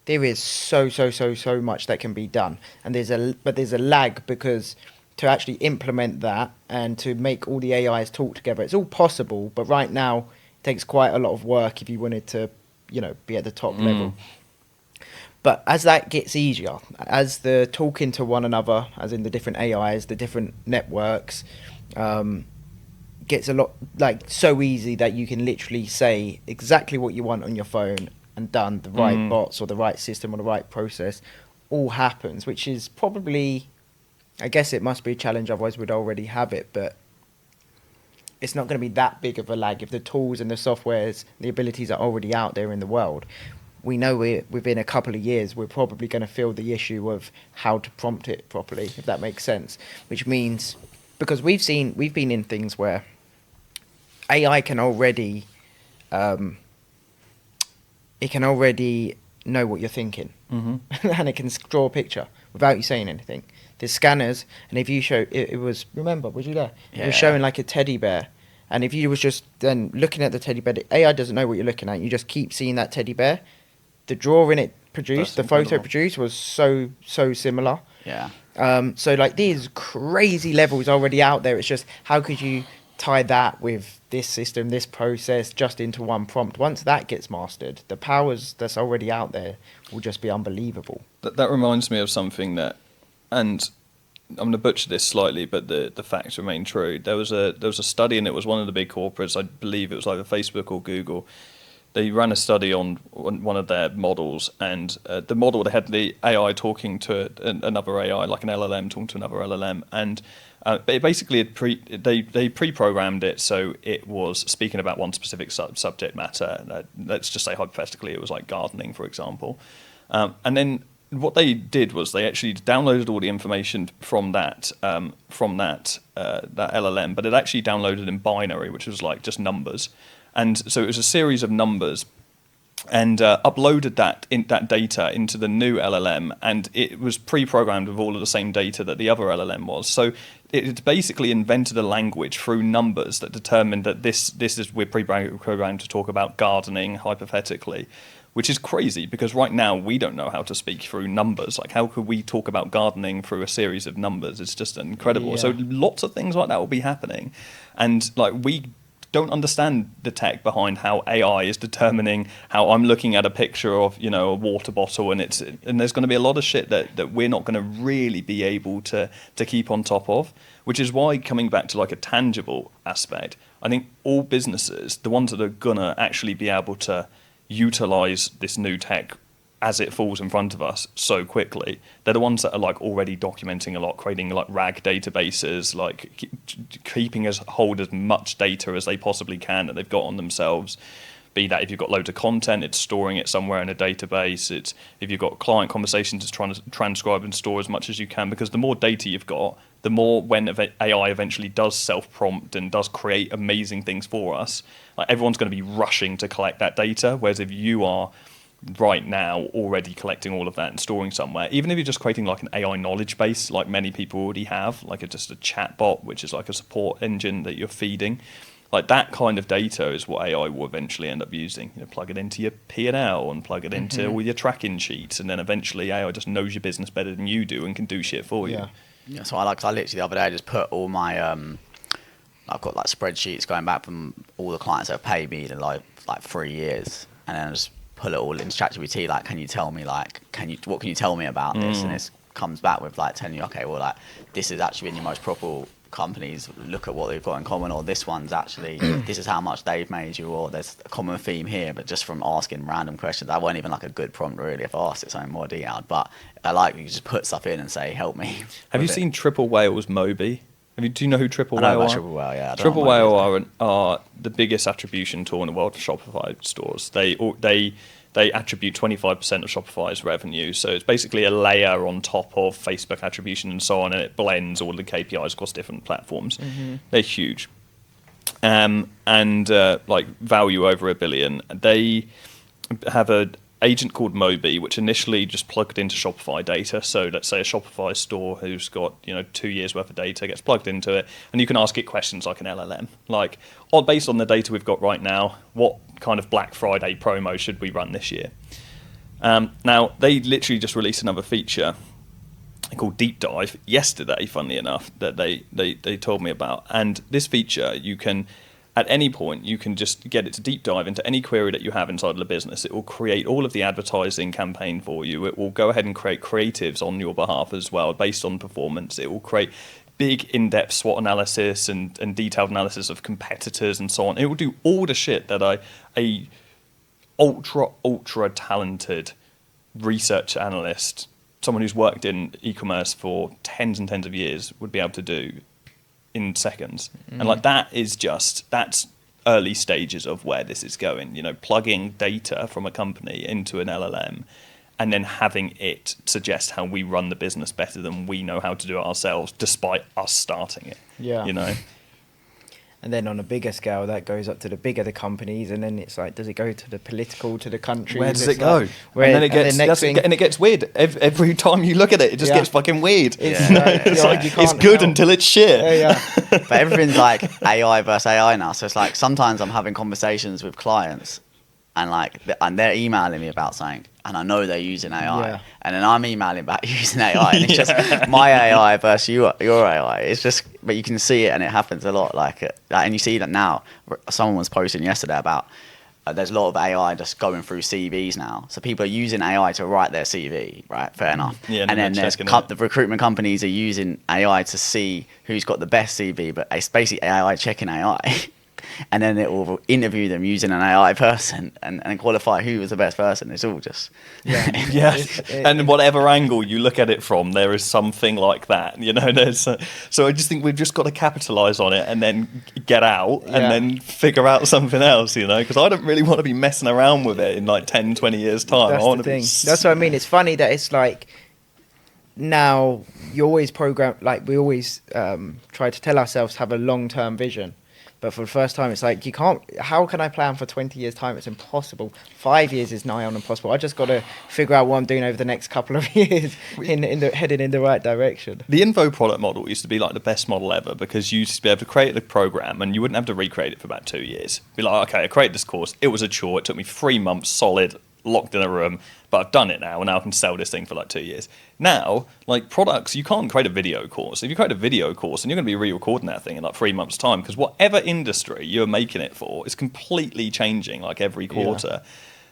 D: there is so much that can be done. And there's a lag, because to actually implement that and to make all the AIs talk together, it's all possible, but right now it takes quite a lot of work if you wanted to, be at the top level. But as that gets easier, as the talking to one another, as in the different AIs, the different networks, gets a lot, like, so easy that you can literally say exactly what you want on your phone and done. The right bots or the right system or the right process all happens, which is probably, I guess it must be a challenge, otherwise we'd already have it, but it's not going to be that big of a lag if the tools and the softwares, the abilities are already out there in the world. We know within a couple of years, we're probably going to feel the issue of how to prompt it properly, if that makes sense. Which means, because we've been in things where AI can already, know what you're thinking, and it can draw a picture without you saying anything. There's scanners, and if you show, it was, remember, was you there?
A: Yeah.
D: It was showing like a teddy bear. And if you was just then looking at the teddy bear, the AI doesn't know what you're looking at. You just keep seeing that teddy bear. The drawing it produced, the photo produced was so similar.
A: Yeah.
D: So like these crazy levels already out there. It's just, how could you tie that with this system, this process, just into one prompt? Once that gets mastered, the powers that's already out there will just be unbelievable.
B: That reminds me of something that, and I'm going to butcher this slightly, but the facts remain true. There was a study, and it was one of the big corporates. I believe it was either Facebook or Google. They ran a study on one of their models, and the model, they had the AI talking to another AI, like an LLM talking to another LLM, and it basically they pre-programmed it so it was speaking about one specific subject matter. Let's just say hypothetically it was like gardening, for example, and then what they did was they actually downloaded all the information from that LLM, but it actually downloaded in binary, which was like just numbers, and so it was a series of numbers, and uploaded that data into the new LLM, and it was pre-programmed with all of the same data that the other LLM was. So it basically invented a language through numbers that determined that we're pre-programmed to talk about gardening hypothetically, which is crazy because right now we don't know how to speak through numbers. Like, how could we talk about gardening through a series of numbers? It's just incredible.
D: Yeah.
B: So lots of things like that will be happening, and like we don't understand the tech behind how AI is determining how I'm looking at a picture of, you know, a water bottle, and there's going to be a lot of shit that we're not going to really be able to keep on top of, which is why, coming back to like a tangible aspect, I think all businesses, the ones that are going to actually be able to utilize this new tech as it falls in front of us so quickly, they're the ones that are like already documenting a lot, creating like RAG databases, like keeping us hold as much data as they possibly can that they've got on themselves. Be that if you've got loads of content, it's storing it somewhere in a database. It's if you've got client conversations, it's trying to transcribe and store as much as you can, because the more data you've got, the more when AI eventually does self-prompt and does create amazing things for us, like everyone's going to be rushing to collect that data. Whereas if you are right now already collecting all of that and storing somewhere, even if you're just creating like an AI knowledge base, like many people already have, like just a chat bot, which is like a support engine that you're feeding, like that kind of data is what AI will eventually end up using. You know, plug it into your P&L and plug it into all your tracking sheets, and then eventually AI just knows your business better than you do and can do shit for you.
A: Yeah, so I literally the other day I just put all my I've got like spreadsheets going back from all the clients that have paid me in like 3 years, and then I just put it all into ChatGPT, like, can you tell me, like, what can you tell me about this? And it comes back with like telling you, okay, well, like, this is actually in your most profitable companies, look at what they've got in common, or this one's actually this is how much they've made you, or there's a common theme here. But just from asking random questions, that weren't even like a good prompt really if I asked it something more detailed, but I like you just put stuff in and say, help me.
B: Have you seen Triple Whale's Moby? Do you know who Triple
A: I know
B: Whale
A: about
B: are?
A: Triple Whale, yeah.
B: Triple Whale are the biggest attribution tool in the world for Shopify stores. They attribute 25% of Shopify's revenue. So it's basically a layer on top of Facebook attribution and so on, and it blends all the KPIs across different platforms. They're huge. And like value over $1 billion. They have an agent called Moby, which initially just plugged into Shopify data. So let's say a Shopify store who's got 2 years worth of data gets plugged into it, and you can ask it questions like an LLM, like, based on the data we've got right now, what kind of Black Friday promo should we run this year? Now they literally just released another feature called Deep Dive yesterday, funnily enough, that they told me about. And this feature, you can, at any point, you can just get it to deep dive into any query that you have inside of the business. It will create all of the advertising campaign for you. It will go ahead and create creatives on your behalf as well, based on performance. It will create big in-depth SWOT analysis and detailed analysis of competitors and so on. It will do all the shit that a ultra talented research analyst, someone who's worked in e-commerce for tens and tens of years, would be able to do in seconds. And like that's early stages of where this is going, plugging data from a company into an LLM and then having it suggest how we run the business better than we know how to do it ourselves, despite us starting it.
D: And then on a bigger scale, that goes up to the bigger the companies, and then it's like, does it go to the political, to the country?
B: Where does it go? And then it gets weird. Every time you look at it, it just gets fucking weird. It's good until it's shit.
A: But everything's like AI versus AI now. So it's like sometimes I'm having conversations with clients, and they're emailing me about something, and I know they're using AI, and then I'm emailing back using AI, and it's just my AI versus your AI. It's just, but you can see it, and it happens a lot. And you see that now. Someone was posting yesterday about there's a lot of AI just going through CVs now. So people are using AI to write their CV, right? Fair enough.
B: Yeah,
A: and then there's the recruitment companies are using AI to see who's got the best CV, but it's basically AI checking AI. and then it will interview them using an AI person and qualify who was the best person. It's all just
B: And whatever angle you look at it from, there is something like that, you know. So I just think we've just got to capitalise on it and then get out and then figure out something else, you know, because I don't really want to be messing around with it in like 10, 20 years' time.
D: That's the thing. That's what I mean. It's funny that it's like now you always program, like we always try to tell ourselves to have a long-term vision. But for the first time, it's like, you can't, how can I plan for 20 years' time? It's impossible. 5 years is nigh on impossible. I just got to figure out what I'm doing over the next couple of years heading in the right direction.
B: The info product model used to be like the best model ever because you used to be able to create the program and you wouldn't have to recreate it for about 2 years. Be like, okay, I created this course. It was a chore. It took me 3 months solid, locked in a room, but I've done it now and now I can sell this thing for like 2 years. Now, like products, you can't create a video course. If you create a video course, and you're going to be re-recording that thing in like 3 months' time, because whatever industry you're making it for is completely changing like every quarter.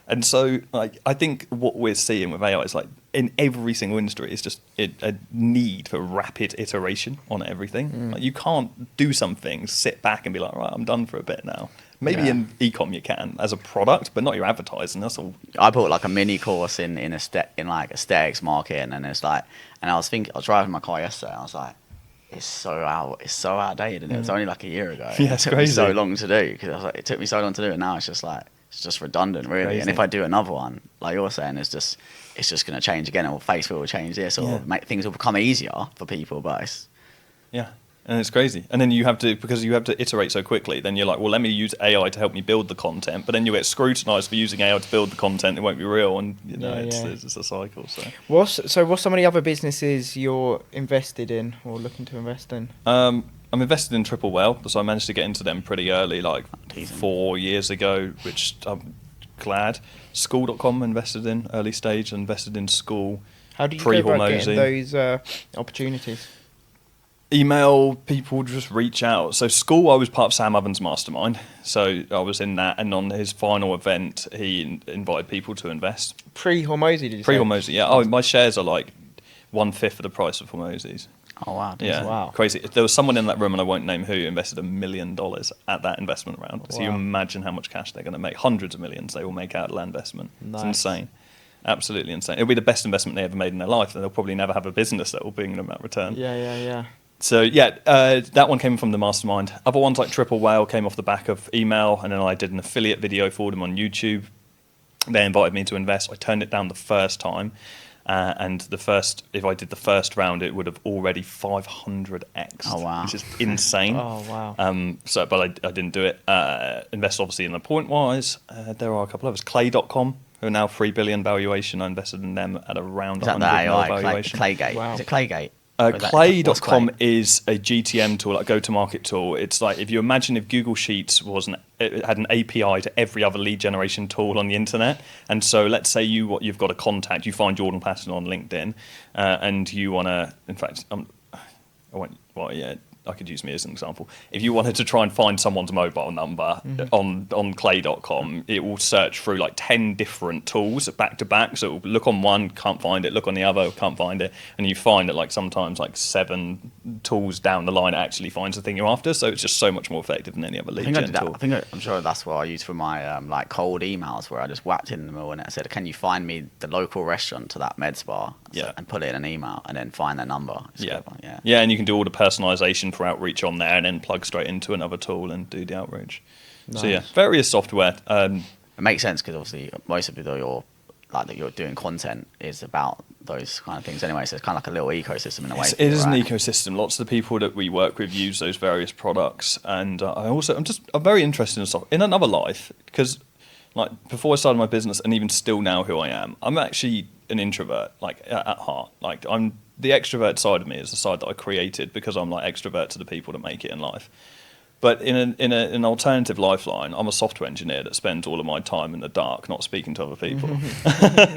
B: And so like I think what we're seeing with AI is like in every single industry is just a need for rapid iteration on everything. Like you can't do something, sit back and be like, right, I'm done for a bit now. Maybe in e-com you can as a product, but not your advertising. That's all.
A: I bought like a mini course in like aesthetics marketing, and it's like, and I was driving my car yesterday, and I was like, it's so outdated, and it was only like a year ago.
B: Yeah,
A: it took me so long to do because I was like, it took me so long to do, and now it's just redundant, really.
B: Crazy.
A: And if I do another one, like you're saying, it's just going to change again, or Facebook will change this, or things will become easier for people, but it's.
B: Yeah. And it's crazy. And then because you have to iterate so quickly, then you're like, well, let me use AI to help me build the content. But then you get scrutinized for using AI to build the content. It won't be real. And, you know, it's a cycle. So
D: What's some of the other businesses you're invested in or looking to invest in?
B: I'm invested in Triple Well. So I managed to get into them pretty early, like 4 years ago, which I'm glad. School.com invested in early stage, invested in School.
D: How do you go about getting those opportunities?
B: Email people, just reach out. So School, I was part of Sam Ovens' mastermind. So I was in that, and on his final event, he invited people to invest.
D: Pre-Hormozy, did you say?
B: Pre-Hormozy, yeah. Oh, my shares are like 1/5 of the price of Hormozy's.
A: Oh, wow.
B: Yeah,
D: wow.
B: Crazy. There was someone in that room, and I won't name who, invested $1 million at that investment round. So you imagine how much cash they're going to make. Hundreds of millions they will make out of that investment.
D: Nice.
B: It's insane. Absolutely insane. It'll be the best investment they ever made in their life, and they'll probably never have a business that will bring them that return.
D: Yeah.
B: So that one came from the mastermind. Other ones like Triple Whale came off the back of email, and then I did an affiliate video for them on YouTube. They invited me to invest. I turned it down the first time, and if I did the first round, it would have already 500x.
A: Oh wow,
B: which is insane.
D: Oh wow.
B: But I didn't do it. Invest obviously in the Pointwise. There are a couple of others. Clay.com, who are now $3 billion valuation. I invested in them at around 100 million valuation.
A: Claygate.
D: Wow.
A: Is it Claygate?
B: Clay.com is a GTM tool, a go-to-market tool. It's like if you imagine if Google Sheets it had an API to every other lead generation tool on the internet. And so let's say you've got a contact, you find Jordan Platten on LinkedIn, and you want to, in fact, I could use me as an example. If you wanted to try and find someone's mobile number on clay.com, it will search through like 10 different tools back to back. So it will look on one, can't find it, look on the other, can't find it. And you find that like sometimes like 7 tools down the line it actually finds the thing you're after. So it's just so much more effective than any other lead gen tool.
A: I'm sure that's what I use for my like cold emails, where I just whacked in the middle and I said, can you find me the local restaurant to that med spa? And put it in an email and then find their number.
B: Yeah, and you can do all the personalization for outreach on there and then plug straight into another tool and do the outreach. Nice. So yeah, various software.
A: It makes sense because obviously most of you're doing content is about those kind of things anyway. So it's kind of like a little ecosystem in a way.
B: It is an ecosystem. Lots of the people that we work with use those various products, and I'm very interested in stuff in another life because like before I started my business and even still now who I am, I'm actually an introvert, like at heart. Like I'm the extrovert side of me is the side that I created because I'm like extrovert to the people that make it in life. But in an alternative lifeline, I'm a software engineer that spends all of my time in the dark, not speaking to other people.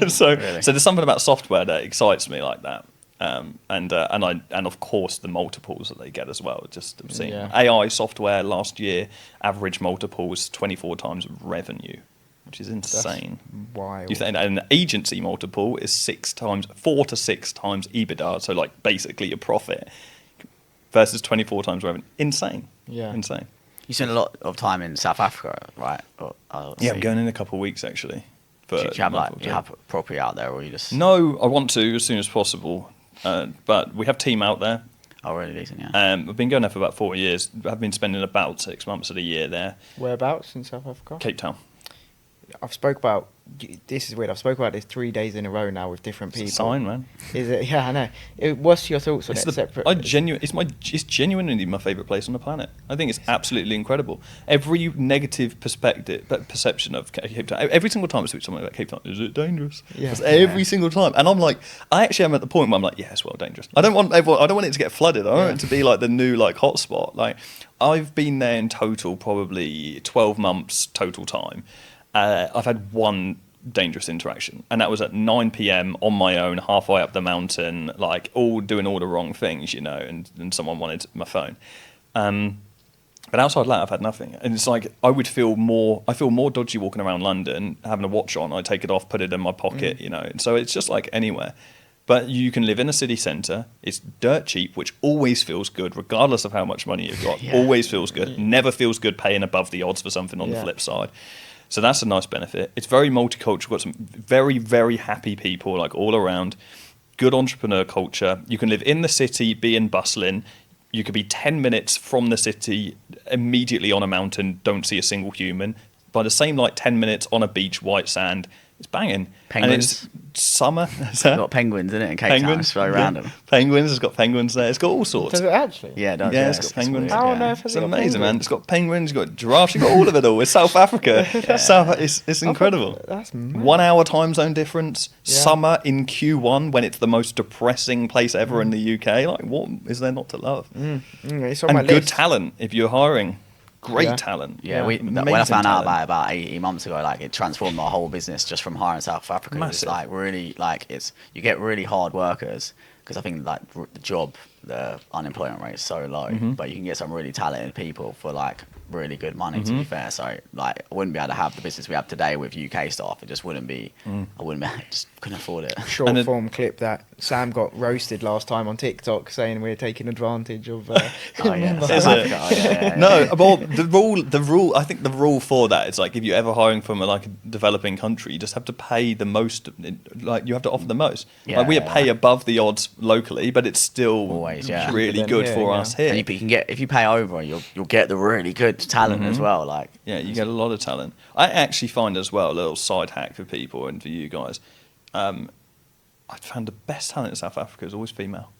B: So there's something about software that excites me like that. And of course the multiples that they get as well. Just seeing AI software last year, average multiples 24 times revenue, which is insane.
D: That's wild.
B: You think an agency multiple is 4 to 6 times EBITDA, so like basically a profit, versus 24 times revenue. Insane.
D: Yeah.
B: Insane.
A: You spend a lot of time in South Africa, right?
B: Yeah, I'm going in a couple of weeks actually.
A: Do you have property out there, or you just?
B: No, I want to as soon as possible, but we have team out there.
A: Oh, really decent, yeah.
B: I've been going there for about 4 years. I've been spending about 6 months of the year there.
D: Whereabouts in South Africa?
B: Cape Town.
D: This is weird. I've spoke about this 3 days in a row now with different people.
B: It's a sign, man.
D: Is it? Yeah, I know. What's your thoughts on it?
B: It's genuinely my favourite place on the planet. I think it's absolutely incredible. Every negative perception of Cape Town, every single time I speak to someone about Cape Town, is it dangerous?
D: Yeah.
B: That's every single time. And I'm like, I actually am at the point where I'm like, yeah, it's well dangerous. I don't want it to get flooded. I don't want it to be like the new like hotspot. Like, I've been there in total probably 12 months total time. I've had one dangerous interaction, and that was at 9 p.m. on my own, halfway up the mountain, like doing all the wrong things, and someone wanted my phone. But outside of that, I've had nothing, and it's like I feel more dodgy walking around London, having a watch on. I take it off, put it in my pocket, and so it's just like anywhere. But you can live in a city centre. It's dirt cheap, which always feels good, regardless of how much money you've got. Yeah. Always feels good. Never feels good paying above the odds for something on the flip side. So that's a nice benefit. It's very multicultural. Got some very, very happy people like all around. Good entrepreneur culture. You can live in the city, be in bustling. You could be 10 minutes from the city, immediately on a mountain, don't see a single human. By the same 10 minutes on a beach, white sand, it's banging.
A: Penguins.
B: And it's summer.
A: It's got penguins in it in Cape Town. It's very random.
B: Penguins. It's got penguins there. It's got all sorts.
D: Does it actually?
A: Yeah, it does.
B: Yeah, it's got penguins.
D: I don't know if
B: it's amazing, man. It's got penguins. It's got giraffes. It's got all of it all. It's South Africa. It's incredible.
D: That's mad.
B: 1 hour time zone difference.
D: Yeah.
B: Summer in Q1 when it's the most depressing place ever in the UK. Like, what is there not to love?
D: It's on
B: and
D: my
B: good
D: list.
B: talent if you're hiring. Great talent.
A: Yeah, when I found out about it about 18 months ago, like it transformed my whole business just from hiring South Africa.
B: Massive.
A: It's like really, like you get really hard workers because I think like the unemployment rate is so low, but you can get some really talented people for like really good money. To be fair, so like I wouldn't be able to have the business we have today with UK staff. It just wouldn't be. Just couldn't afford it.
D: Short form clip that Sam got roasted last time on TikTok saying we're taking advantage of.
A: Oh yeah,
B: Is it? No, well, the rule. I think the rule for that is like if you're ever hiring from a developing country, you just have to pay the most. Like you have to offer the most.
A: Yeah,
B: like we pay above the odds locally, but it's still
A: always
B: really good for us here.
A: And you can get if you pay over, you'll get the really good talent as well. Like
B: you get a lot of talent. I actually find as well a little side hack for people and for you guys. I found the best talent in South Africa is always female.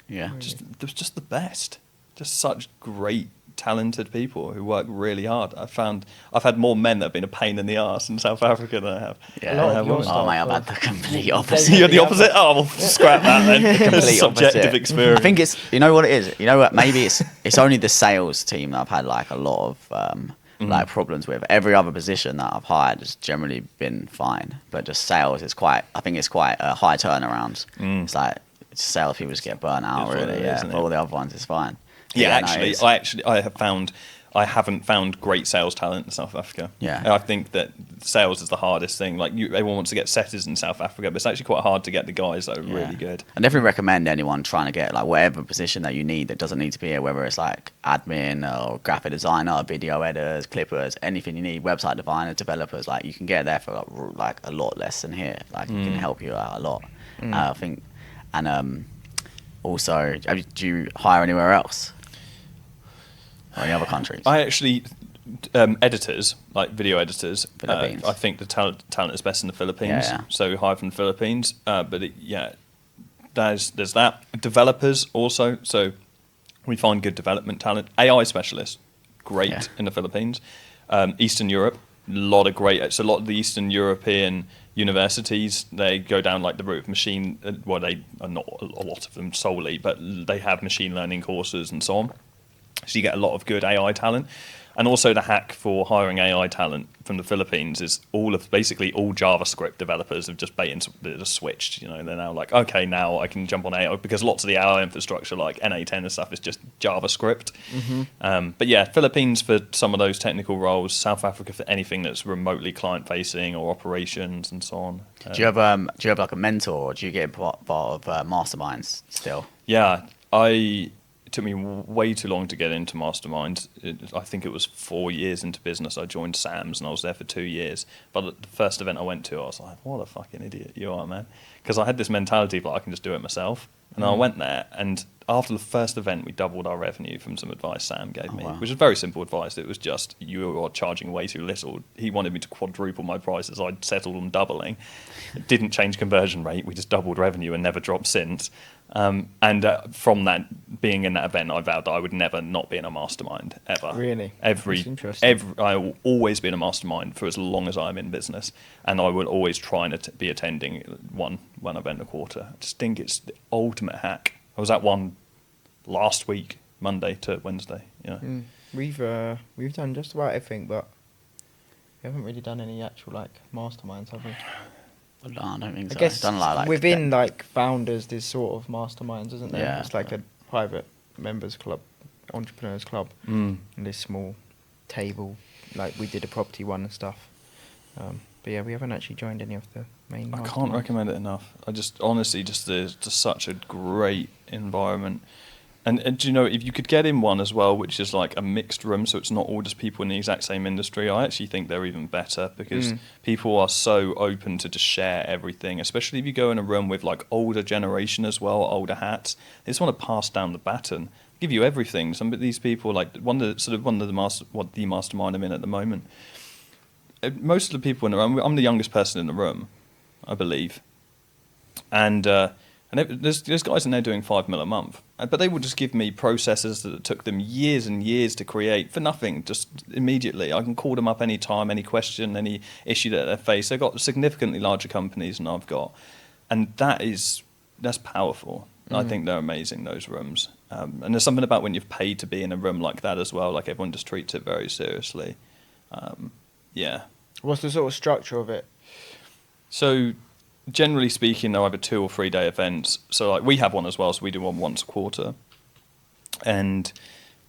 A: Yeah,
B: just the best. Just such great, talented people who work really hard. I've had more men that have been a pain in the arse in South Africa than I have.
A: Yeah,
B: women.
A: oh mate, I've had the complete opposite.
B: You're the opposite. Oh, well, scrap that then.
A: Complete
B: Subjective
A: opposite.
B: experience.
A: I think it's what it is. You know what? Maybe it's only the sales team that I've had like a lot of like problems with. Every other position that I've hired has generally been fine, but just sales is quite. I think it's quite a high turnaround. It's like sales people just get burnt out really. Yeah, but all the other ones is fine.
B: Yeah, I haven't found great sales talent in South Africa.
A: Yeah.
B: I think that sales is the hardest thing. Like everyone wants to get setters in South Africa, but it's actually quite hard to get the guys that are really good.
A: I definitely recommend anyone trying to get like whatever position that you need that doesn't need to be here, whether it's like admin or graphic designer, video editors, clippers, anything you need, website developers, like you can get there for like a lot less than here. Like it can help you out a lot. I think, and also, do you hire anywhere else? Or any other countries?
B: I actually, editors, like video editors,
A: Philippines.
B: I think the talent is best in the Philippines.
A: Yeah.
B: So we hire from the Philippines. There's that. Developers also. So we find good development talent. AI specialists, great in the Philippines. Eastern Europe, a lot of the Eastern European universities, they go down like the route of machine. Well, they are not a lot of them solely, but they have machine learning courses and so on. So you get a lot of good AI talent. And also the hack for hiring AI talent from the Philippines is basically all JavaScript developers have just switched. They're now like, okay, now I can jump on AI because lots of the AI infrastructure like NA10 and stuff is just JavaScript. But yeah, Philippines for some of those technical roles, South Africa for anything that's remotely client facing or operations and so on.
A: Do you have like a mentor, or do you get part of masterminds still?
B: Yeah, it took me way too long to get into Mastermind. I think it was 4 years into business. I joined Sam's and I was there for 2 years. But the first event I went to, I was like, what a fucking idiot you are, man. Because I had this mentality of like, I can just do it myself. And I went there, and after the first event, we doubled our revenue from some advice Sam gave me, which was very simple advice. It was just, you are charging way too little. He wanted me to quadruple my prices. I'd settled on doubling. It didn't change conversion rate. We just doubled revenue and never dropped since. From that, being in that event, I vowed that I would never not be in a mastermind, ever.
D: Really? That's interesting.
B: I will always be in a mastermind for as long as I'm in business, and I will always try and be attending one event a quarter. I just think it's the ultimate hack. I was at one last week, Monday to Wednesday. Yeah.
D: We've done just about everything, but we haven't really done any actual like masterminds, have we?
A: Well, no, I don't think so.
D: I guess
A: Done like
D: within like founders, there's sort of masterminds, isn't there?
A: Yeah.
D: It's like a private members club, entrepreneurs club, and this small table. Like we did a property one and stuff. But yeah, we haven't actually joined any of the main.
B: I can't recommend it enough. I just honestly there's just such a great environment. And do you know, if you could get in one as well, which is like a mixed room, so it's not all just people in the exact same industry, I actually think they're even better because people are so open to just share everything, especially if you go in a room with like older generation as well, older hats. They just want to pass down the baton, give you everything. Some of these people, like the mastermind I'm in at the moment, most of the people in the room, I'm the youngest person in the room, I believe. And there's guys in there doing 5 mil a month, but they would just give me processes that took them years and years to create for nothing, just immediately. I can call them up any time, any question, any issue that they face. They've got significantly larger companies than I've got, and that's powerful. I think they're amazing, those rooms. And there's something about when you've paid to be in a room like that as well, like everyone just treats it very seriously. Yeah.
D: What's the sort of structure of it?
B: So generally speaking, they're either 2 or 3 day events. So like we have one as well, so we do one once a quarter. And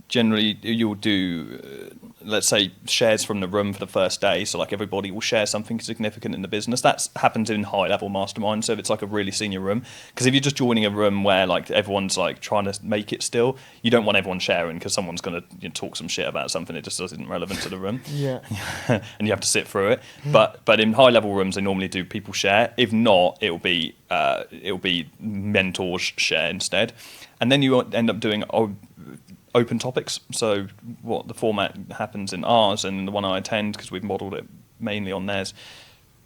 B: generally you'll do, let's say, shares from the room for the first day. So like everybody will share something significant in the business. That happens in high level mastermind. So if it's like a really senior room, because if you're just joining a room where like everyone's like trying to make it still, you don't want everyone sharing because someone's going to talk some shit about something that just isn't relevant to the room.
D: Yeah.
B: And you have to sit through it. But in high level rooms, they normally do people share. If not, it'll be mentors share instead. And then you end up doing open topics. So what the format happens in ours and in the one I attend, because we've modelled it mainly on theirs,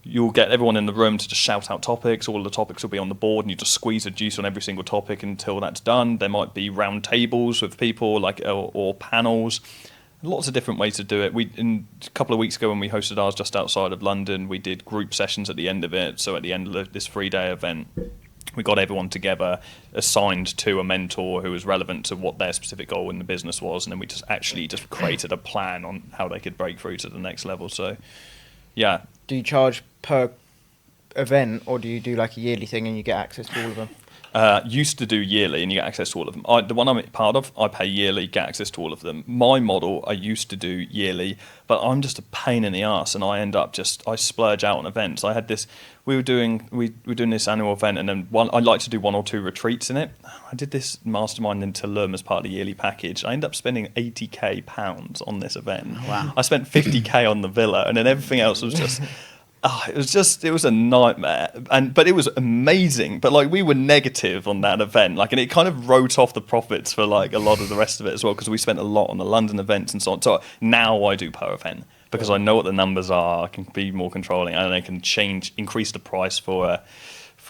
B: you'll get everyone in the room to just shout out topics. All of the topics will be on the board, and you just squeeze a juice on every single topic until that's done. There might be round tables with people, like or panels. Lots of different ways to do it. A couple of weeks ago when we hosted ours just outside of London, we did group sessions at the end of it. So at the end of this 3-day event, we got everyone together, assigned to a mentor who was relevant to what their specific goal in the business was, and then we just created a plan on how they could break through to the next level. So, yeah.
D: Do you charge per event, or do you do like a yearly thing and you get access to all of them?
B: Used to do yearly and you get access to all of them. The one I'm part of, I pay yearly, get access to all of them. My model, I used to do yearly, but I'm just a pain in the arse, and I end up I splurge out on events. I had this, we were doing this annual event, and then I'd like to do 1 or 2 retreats in it. I did this mastermind in Tulum as part of the yearly package. I ended up spending £80,000 on this event.
A: Wow.
B: I spent 50k on the villa, and then everything else was just... it was a nightmare, but it was amazing. But like we were negative on that event, like, and it kind of wrote off the profits for like a lot of the rest of it as well, because we spent a lot on the London events and so on. So now I do per event because I know what the numbers are. I can be more controlling, and I can increase the price for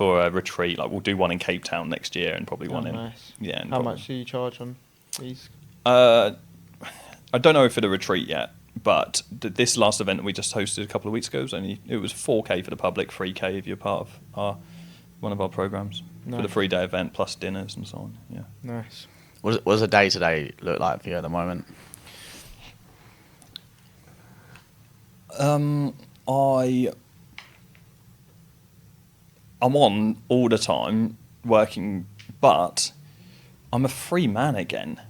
B: a retreat. Like we'll do one in Cape Town next year, and probably one in
D: nice.
B: yeah.
D: How much do you charge on these?
B: I don't know for the retreat yet. But this last event that we just hosted a couple of weeks ago it was 4k for the public, 3k if you're part of one of our programs for the 3-day event plus dinners and so on. Yeah,
D: nice.
A: What does a day-to-day look like for you at the moment?
B: I'm on all the time working, but I'm a free man again.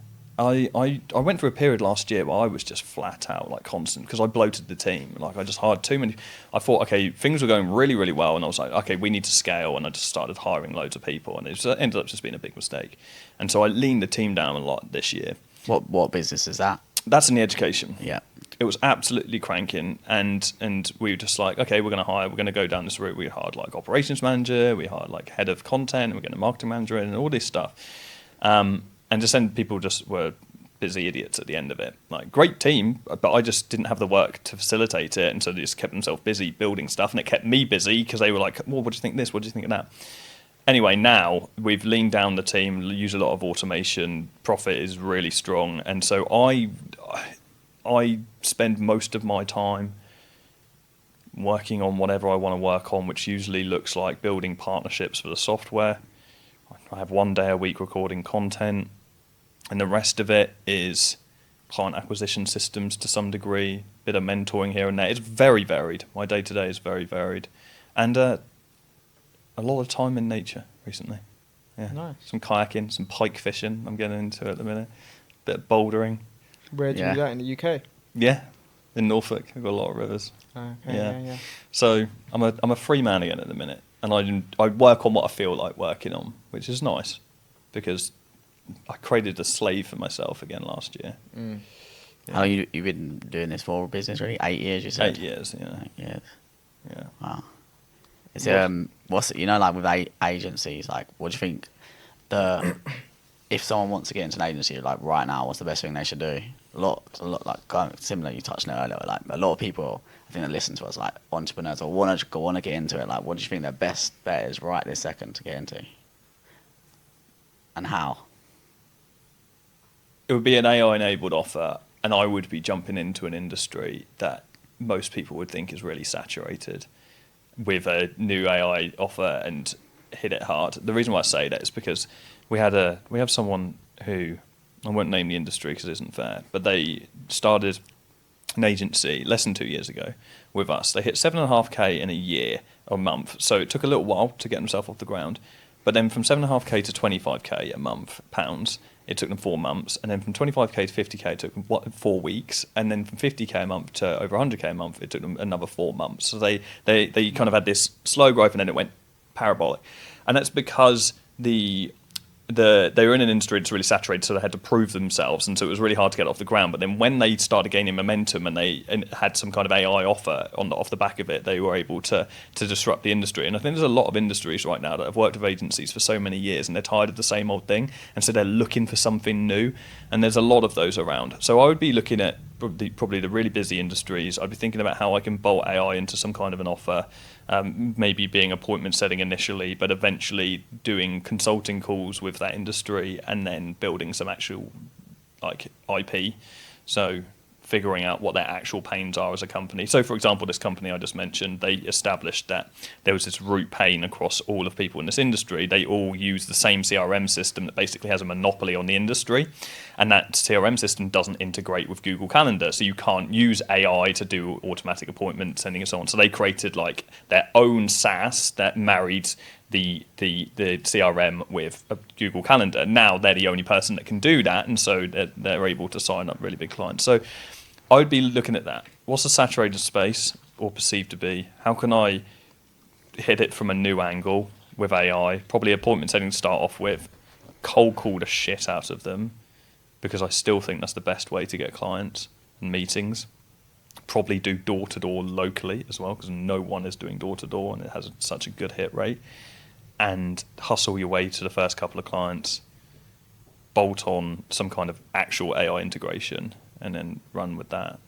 B: I went through a period last year where I was just flat out like constant because I bloated the team. Like I just hired too many. I thought, okay, things were going really, really well, and I was like, okay, we need to scale, and I just started hiring loads of people, and it ended up just being a big mistake. And so I leaned the team down a lot this year.
A: What business is that?
B: That's in the education.
A: Yeah.
B: It was absolutely cranking, and we were just like, okay, we're going to go down this route. We hired like operations manager, we hired like head of content, we're getting a marketing manager in, and all this stuff. And just then people just were busy idiots at the end of it. Like, great team, but I just didn't have the work to facilitate it, and so they just kept themselves busy building stuff, and it kept me busy because they were like, well, what do you think of this? What do you think of that? Anyway, now we've leaned down the team, use a lot of automation, profit is really strong, and so I spend most of my time working on whatever I want to work on, which usually looks like building partnerships for the software. I have 1 day a week recording content, and the rest of it is client acquisition systems to some degree, bit of mentoring here and there. It's very varied. My day-to-day is very varied. And a lot of time in nature recently. Yeah.
D: Nice.
B: Some kayaking, some pike fishing I'm getting into at the minute. Bit of bouldering.
D: Where do you do that in the UK?
B: Yeah, in Norfolk. I've got a lot of rivers.
D: Okay, yeah.
B: So I'm a free man again at the minute. And I work on what I feel like working on, which is nice, because I created a slave for myself again last year.
D: Mm.
A: Yeah. How long you been doing this for business, really? 8 years, you said?
B: 8 years, yeah.
A: 8 years.
B: Yeah.
A: Wow. Is what's like with agencies, like, what do you think if someone wants to get into an agency, like right now, what's the best thing they should do? A lot like kind of similar, you touched on it earlier, like a lot of people I think that listen to us, like entrepreneurs or want to get into it, like what do you think their best bet is right this second to get into? And how?
B: It would be an AI-enabled offer, and I would be jumping into an industry that most people would think is really saturated with a new AI offer and hit it hard. The reason why I say that is because we have someone who, I won't name the industry because it isn't fair, but they started an agency less than 2 years ago with us. They hit 7.5K in a year or month, so it took a little while to get themselves off the ground. But then from 7.5K to 25K a month, pounds, it took them 4 months. And then from 25K to 50K, it took them 4 weeks. And then from 50K a month to over 100K a month, it took them another 4 months. So they kind of had this slow growth, and then it went parabolic. And that's because they were in an industry that's really saturated, so they had to prove themselves, and so it was really hard to get off the ground. But then when they started gaining momentum and they had some kind of AI offer off the back of it, they were able to disrupt the industry. And I think there's a lot of industries right now that have worked with agencies for so many years, and they're tired of the same old thing, and so they're looking for something new. And there's a lot of those around. So I would be looking at probably the really busy industries. I'd be thinking about how I can bolt AI into some kind of an offer. Maybe being appointment setting initially, but eventually doing consulting calls with that industry, and then building some actual like IP. So figuring out what their actual pains are as a company. So for example, this company I just mentioned, they established that there was this root pain across all of people in this industry. They all use the same CRM system that basically has a monopoly on the industry, and that CRM system doesn't integrate with Google Calendar, so you can't use AI to do automatic appointment sending and so on. So they created like their own SaaS that married the CRM with a Google Calendar. Now they're the only person that can do that, and so they're able to sign up really big clients. So I would be looking at that. What's a saturated space, or perceived to be? How can I hit it from a new angle with AI? Probably appointment setting to start off with. Cold call the shit out of them, because I still think that's the best way to get clients and meetings. Probably do door-to-door locally as well, because no one is doing door-to-door, and it has such a good hit rate. And hustle your way to the first couple of clients, bolt on some kind of actual AI integration, and then run with that.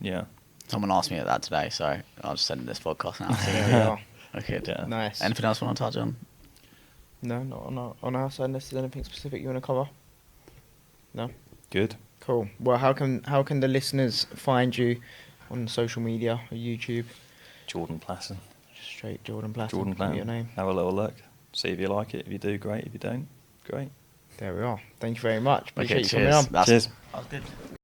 B: Yeah.
A: Someone asked me that today, so I'll just send this podcast now.
D: Yeah.
A: Okay.
B: Yeah.
D: Nice.
A: Anything else you want to touch on?
D: No, not on our side. Unless there's anything specific you want to cover. No.
B: Good.
D: Cool. Well, how can the listeners find you on social media or YouTube?
B: Jordan Platten.
D: Straight Jordan Platten.
B: Jordan
D: Give me
B: Platten.
D: your name.
B: Have a little look. See if you like it. If you do, great. If you don't, great.
D: There we are. Thank you very much.
A: Okay,
D: Appreciate you coming
A: cheers.
D: on.
B: Cheers.
A: That was good.